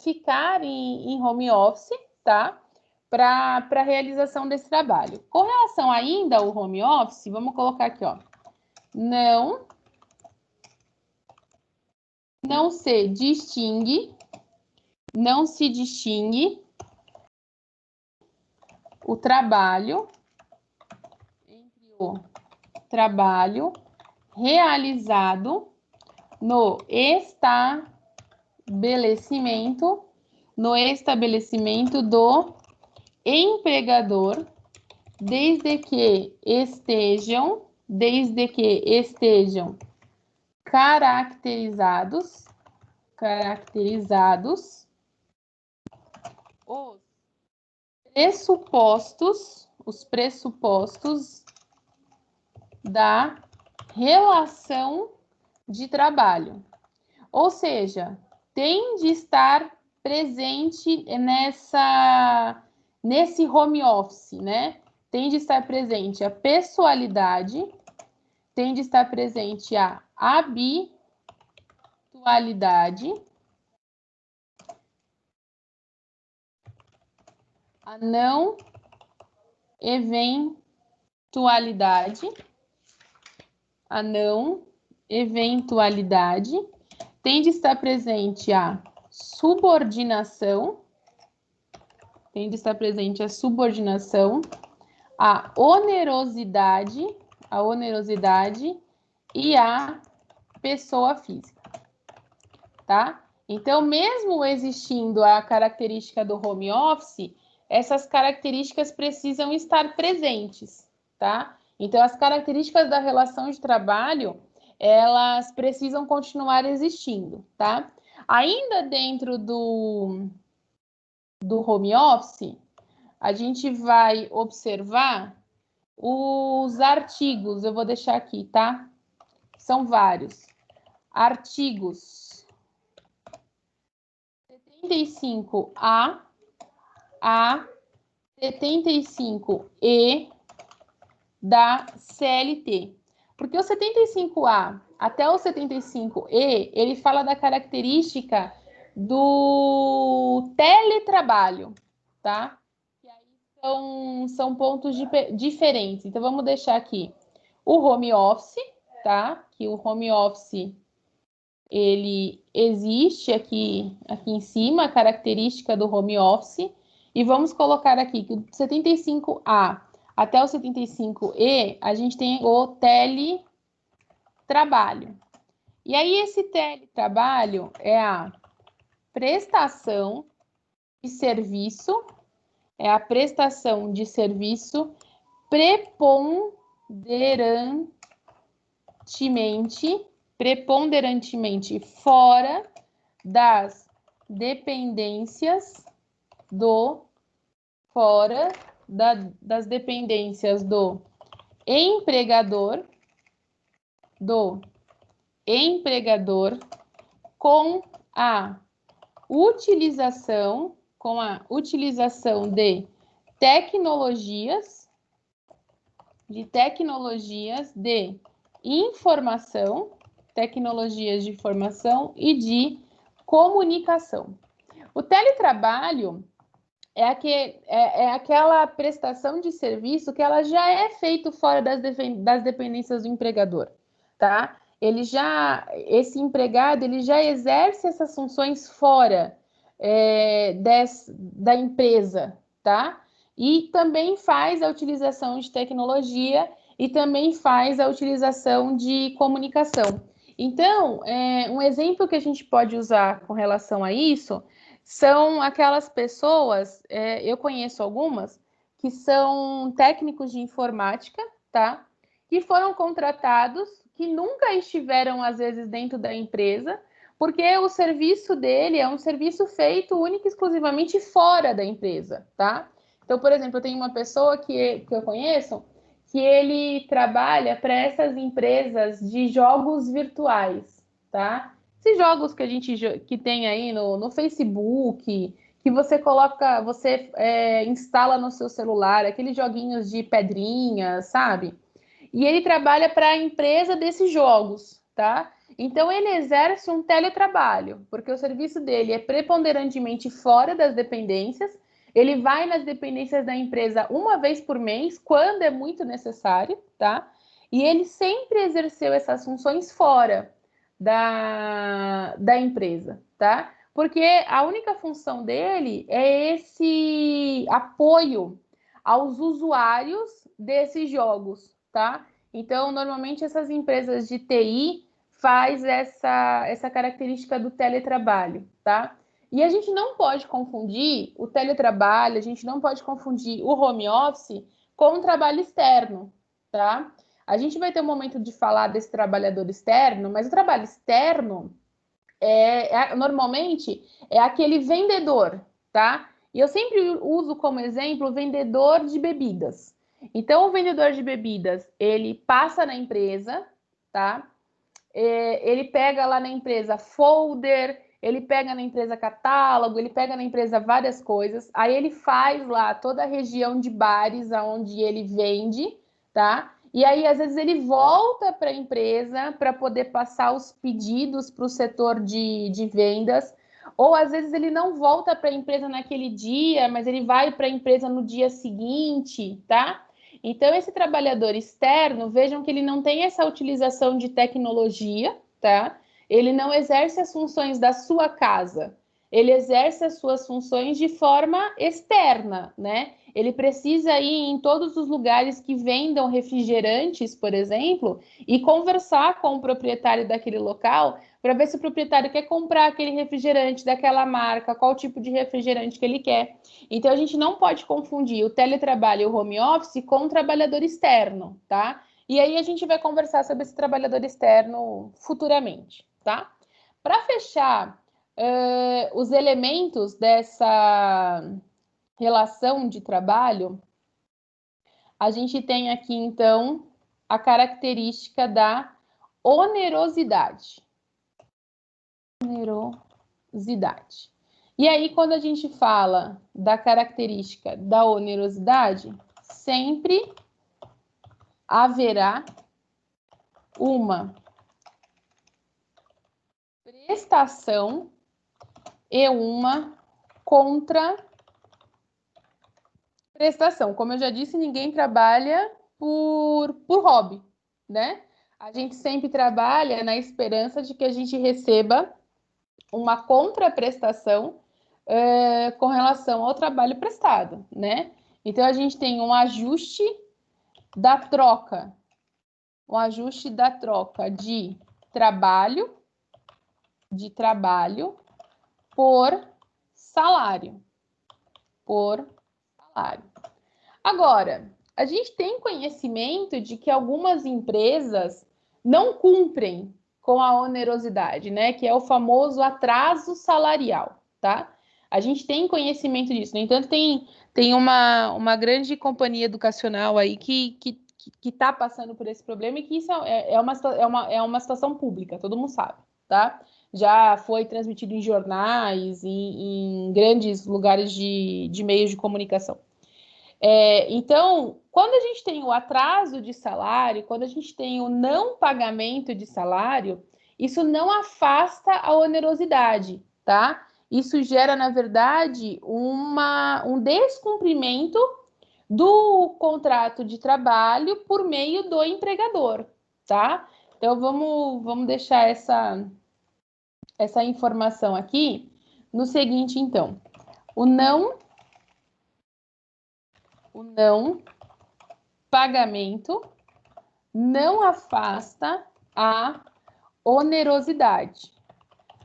S1: ficar em home office, tá? Para a realização desse trabalho. Com relação ainda ao home office, vamos colocar aqui, ó. Não se distingue o trabalho entre o trabalho realizado no estabelecimento do empregador, desde que estejam caracterizados os pressupostos da relação de trabalho. Ou seja, tem de estar presente nesse home office, né? Tem de estar presente a pessoalidade, tem de estar presente a habitualidade, a não eventualidade, tem de estar presente a subordinação, a onerosidade e a pessoa física, tá? Então, mesmo existindo a característica do home office, essas características precisam estar presentes, tá? Então, as características da relação de trabalho, elas precisam continuar existindo, tá? Ainda dentro do home office, a gente vai observar os artigos, eu vou deixar aqui, tá? São vários. Artigos 75A a 75E da CLT. Porque o 75A até o 75E, ele fala da característica do teletrabalho, tá? E aí são pontos diferentes. Então, vamos deixar aqui o home office, tá? Que o home office, ele existe aqui em cima, a característica do home office. E vamos colocar aqui que o 75A até o 75E, a gente tem o teletrabalho. E aí, esse teletrabalho é a prestação de serviço, preponderantemente fora das dependências do empregador com a utilização de tecnologias de informação e de comunicação. O teletrabalho é aquela prestação de serviço que ela já é feita fora das dependências do empregador, tá? Esse empregado, ele já exerce essas funções fora da empresa, tá? E também faz a utilização de tecnologia e também faz a utilização de comunicação. Então, um exemplo que a gente pode usar com relação a isso são aquelas pessoas, eu conheço algumas, que são técnicos de informática, tá? Que foram contratados, que nunca estiveram, às vezes, dentro da empresa, porque o serviço dele é um serviço feito única e exclusivamente fora da empresa, tá? Então, por exemplo, eu tenho uma pessoa que eu conheço, que ele trabalha para essas empresas de jogos virtuais, tá? Esses jogos que tem aí no Facebook, que você instala no seu celular, aqueles joguinhos de pedrinha, sabe? E ele trabalha para a empresa desses jogos, tá? Então, ele exerce um teletrabalho, porque o serviço dele é preponderantemente fora das dependências. Ele vai nas dependências da empresa uma vez por mês, quando é muito necessário, tá? E ele sempre exerceu essas funções fora da empresa, tá? Porque a única função dele é esse apoio aos usuários desses jogos, tá? Então, normalmente, essas empresas de TI faz essa característica do teletrabalho, tá? E a gente não pode confundir o teletrabalho, a gente não pode confundir o home office com o trabalho externo, tá? A gente vai ter um momento de falar desse trabalhador externo, mas o trabalho externo normalmente é aquele vendedor, tá? E eu sempre uso como exemplo o vendedor de bebidas. Então, o vendedor de bebidas, ele passa na empresa, tá? Ele pega lá na empresa folder, ele pega na empresa catálogo, ele pega na empresa várias coisas, aí ele faz lá toda a região de bares aonde ele vende, tá? E aí, às vezes, ele volta para a empresa para poder passar os pedidos para o setor de vendas, ou às vezes ele não volta para a empresa naquele dia, mas ele vai para a empresa no dia seguinte, tá? Então, esse trabalhador externo, vejam que ele não tem essa utilização de tecnologia, tá? Ele não exerce as funções da sua casa, ele exerce as suas funções de forma externa, né? Ele precisa ir em todos os lugares que vendam refrigerantes, por exemplo, e conversar com o proprietário daquele local para ver se o proprietário quer comprar aquele refrigerante daquela marca, qual tipo de refrigerante que ele quer. Então, a gente não pode confundir o teletrabalho e o home office com o trabalhador externo, tá? E aí a gente vai conversar sobre esse trabalhador externo futuramente, tá? Para fechar os elementos dessa relação de trabalho, a gente tem aqui, então, a característica da onerosidade. Onerosidade. E aí, quando a gente fala da característica da onerosidade, sempre haverá uma prestação e uma contraprestação. Como eu já disse, ninguém trabalha por hobby, né? A gente sempre trabalha na esperança de que a gente receba uma contraprestação com relação ao trabalho prestado, né? Então, a gente tem um ajuste da troca de trabalho por salário. Agora, a gente tem conhecimento de que algumas empresas não cumprem com a onerosidade, né? Que é o famoso atraso salarial, tá? A gente tem conhecimento disso. No entanto, tem uma grande companhia educacional aí que está passando por esse problema e que isso é uma situação pública, todo mundo sabe, tá? Já foi transmitido em jornais, em grandes lugares de meios de comunicação. Então, quando a gente tem o atraso de salário, quando a gente tem o não pagamento de salário, isso não afasta a onerosidade, tá? Isso gera, na verdade, um descumprimento do contrato de trabalho por meio do empregador, tá? Então, vamos deixar essa informação aqui no seguinte, então. O não pagamento não afasta a onerosidade.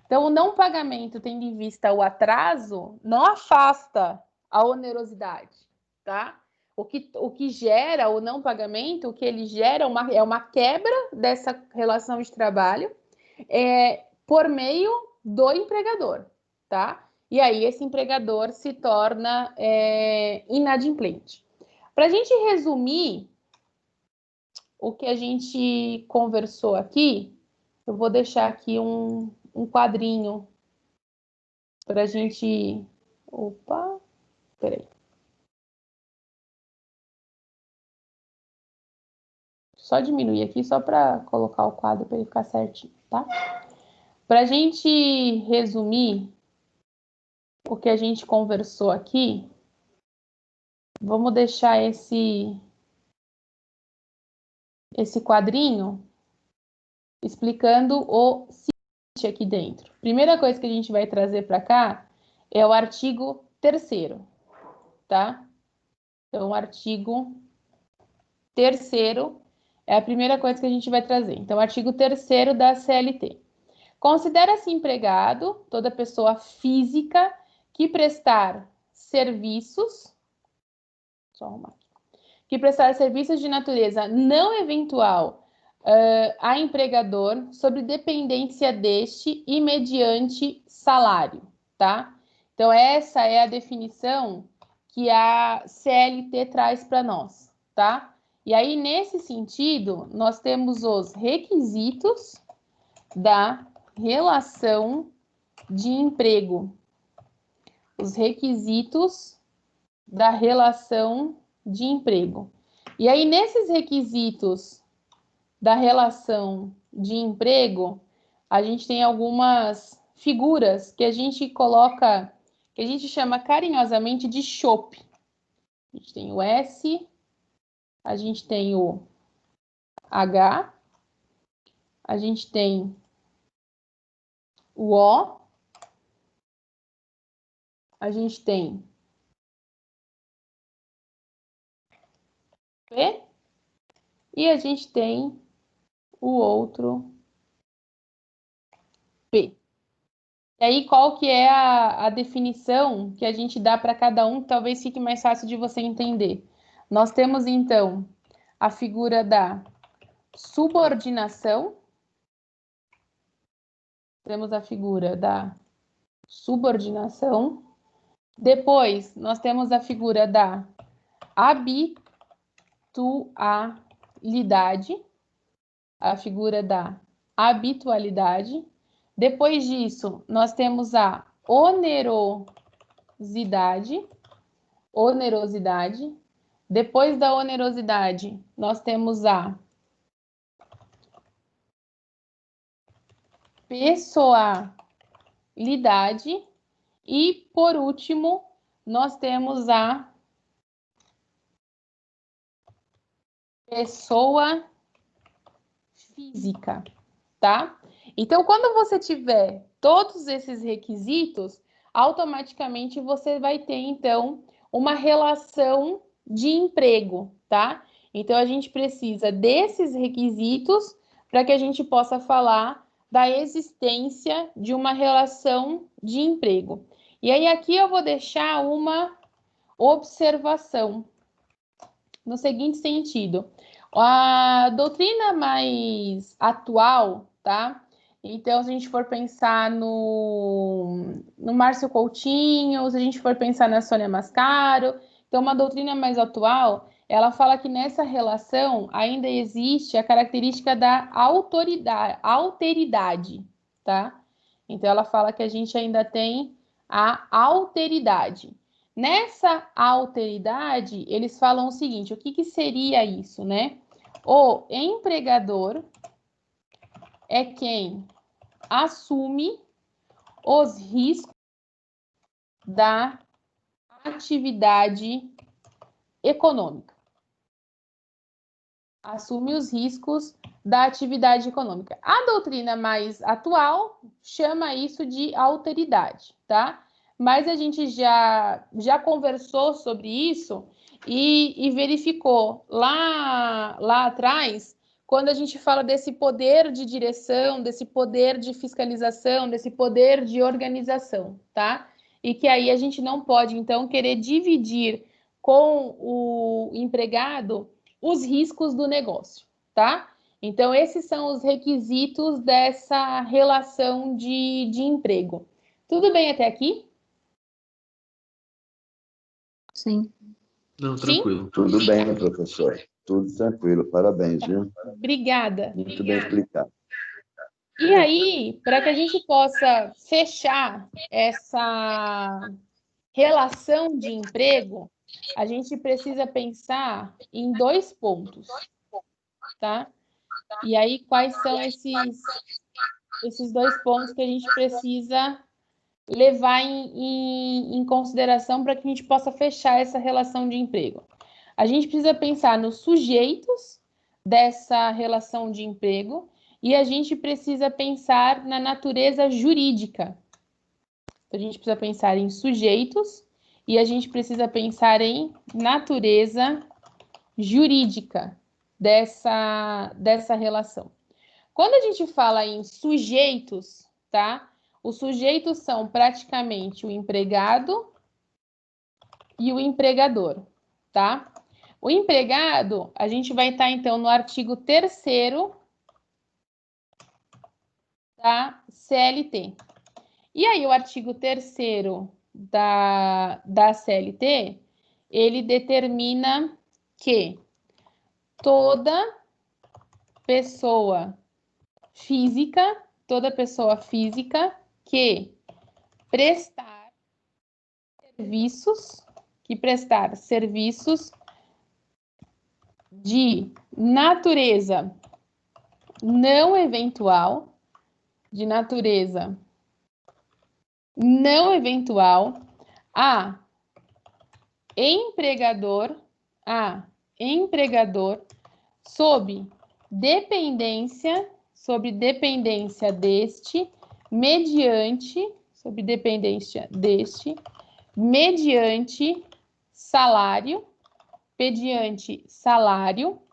S1: Então, o não pagamento, tendo em vista o atraso, não afasta a onerosidade, tá? O que gera o não pagamento, o que ele gera é uma quebra dessa relação de trabalho por meio do empregador, tá? E aí esse empregador se torna inadimplente. Para a gente resumir o que a gente conversou aqui, eu vou deixar aqui um quadrinho para a gente... Opa, peraí. Só diminuir aqui, só para colocar o quadro para ele ficar certinho, tá? Para a gente resumir o que a gente conversou aqui, vamos deixar esse quadrinho explicando o seguinte aqui dentro. Primeira coisa que a gente vai trazer para cá é o artigo 3º, tá? Então, o artigo 3º, É a primeira coisa que a gente vai trazer. Então, artigo 3º da CLT. Considera-se empregado toda pessoa física que prestar serviços, só arrumar aqui, que prestar serviços de natureza não eventual a empregador sobre dependência deste e mediante salário, tá? Então, essa é a definição que a CLT traz para nós, tá? E aí, nesse sentido, nós temos os requisitos da relação de emprego. Os requisitos da relação de emprego. E aí, nesses requisitos da relação de emprego, a gente tem algumas figuras que a gente coloca, que a gente chama carinhosamente de chope. A gente tem o S, a gente tem o H, a gente tem o O, a gente tem P e a gente tem o outro P. E aí, qual que é a definição que a gente dá para cada um, que talvez fique mais fácil de você entender. Nós temos, então, a figura da subordinação. Temos a figura da subordinação. Depois, nós temos a figura da habitualidade. A figura da habitualidade. Depois disso, nós temos a onerosidade. Onerosidade. Depois da onerosidade, nós temos a pessoalidade. E, por último, nós temos a pessoa física, tá? Então, quando você tiver todos esses requisitos, automaticamente você vai ter, então, uma relação de emprego, tá? Então, a gente precisa desses requisitos para que a gente possa falar da existência de uma relação de emprego. E aí, aqui eu vou deixar uma observação no seguinte sentido. A doutrina mais atual, tá? Então, se a gente for pensar no Márcio Coutinho, se a gente for pensar na Sônia Mascaro, então, uma doutrina mais atual, ela fala que nessa relação ainda existe a característica da alteridade, tá? Então, ela fala que a gente ainda tem a alteridade. Nessa alteridade, eles falam o seguinte, o que seria isso, né? O empregador é quem assume os riscos da atividade econômica. Assume os riscos da atividade econômica. A doutrina mais atual chama isso de alteridade, tá? Mas a gente já conversou sobre isso e verificou lá atrás, quando a gente fala desse poder de direção, desse poder de fiscalização, desse poder de organização, tá? E que aí a gente não pode, então, querer dividir com o empregado os riscos do negócio, tá? Então, esses são os requisitos dessa relação de emprego. Tudo bem até aqui?
S3: Sim.
S4: Não, tranquilo.
S2: Sim? Tudo bem, professor. Tudo tranquilo. Parabéns, viu?
S1: Obrigada.
S2: Muito bem explicado.
S1: E aí, para que a gente possa fechar essa relação de emprego, a gente precisa pensar em 2 pontos, tá? E aí, quais são esses 2 pontos que a gente precisa levar em consideração para que a gente possa fechar essa relação de emprego? A gente precisa pensar nos sujeitos dessa relação de emprego e a gente precisa pensar na natureza jurídica. A gente precisa pensar em sujeitos e a gente precisa pensar em natureza jurídica dessa relação. Quando a gente fala em sujeitos, tá? Os sujeitos são praticamente o empregado e o empregador, tá? O empregado, a gente vai estar, então, no artigo 3º da CLT. E aí, o artigo 3º da CLT, ele determina que toda pessoa física que prestar serviços de natureza não eventual, a empregador sob dependência deste, mediante salário,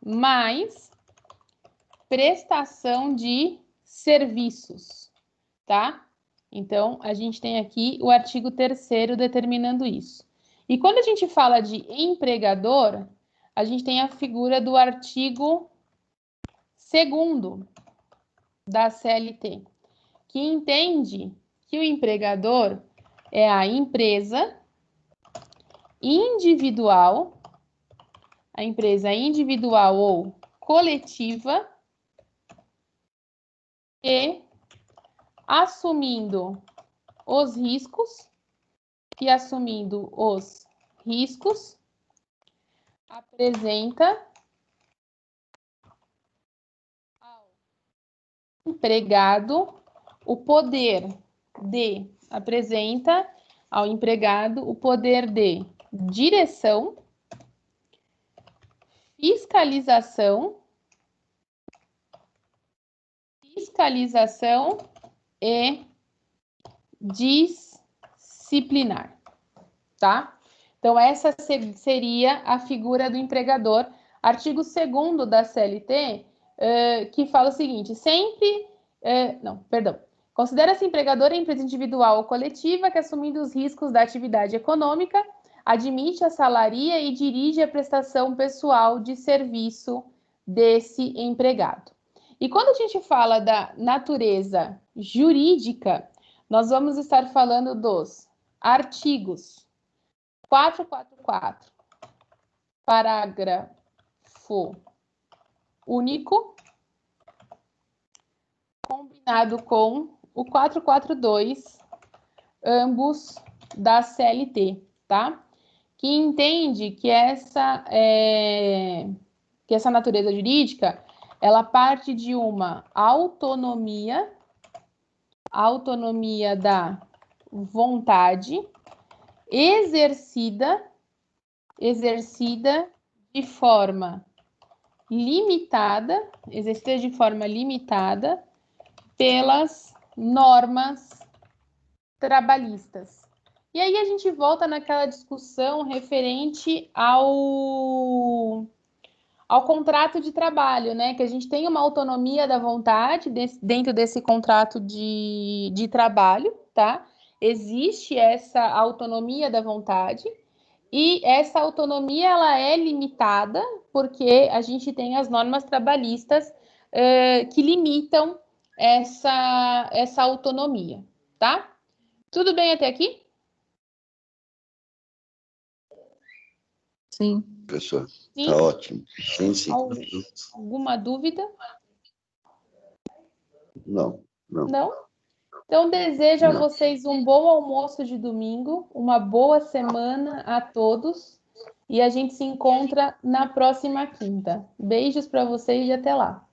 S1: mais prestação de serviços, tá? Então, a gente tem aqui o artigo 3º determinando isso. E quando a gente fala de empregador, a gente tem a figura do artigo 2º da CLT, que entende que o empregador é a empresa individual ou coletiva e assumindo os riscos, apresenta ao empregado o poder de direção, fiscalização e disciplinar, tá? Então, essa seria a figura do empregador. Artigo 2º da CLT, que fala o seguinte, considera-se empregador a empresa individual ou coletiva que, assumindo os riscos da atividade econômica, admite, assalaria e dirige a prestação pessoal de serviço desse empregado. E quando a gente fala da natureza jurídica, nós vamos estar falando dos artigos 444, parágrafo único, combinado com o 442, ambos da CLT, tá? Que entende que essa natureza jurídica, ela parte de uma autonomia da vontade exercida de forma limitada pelas normas trabalhistas. E aí a gente volta naquela discussão referente ao contrato de trabalho, né? Que a gente tem uma autonomia da vontade dentro desse contrato de trabalho, tá? Existe essa autonomia da vontade e essa autonomia ela é limitada porque a gente tem as normas trabalhistas que limitam essa autonomia, tá? Tudo bem até aqui?
S3: Sim.
S2: Professor, está ótimo. Sim.
S1: Alguma dúvida?
S2: Não.
S1: Não? Então, desejo a vocês um bom almoço de domingo, uma boa semana a todos e a gente se encontra na próxima quinta. Beijos para vocês e até lá.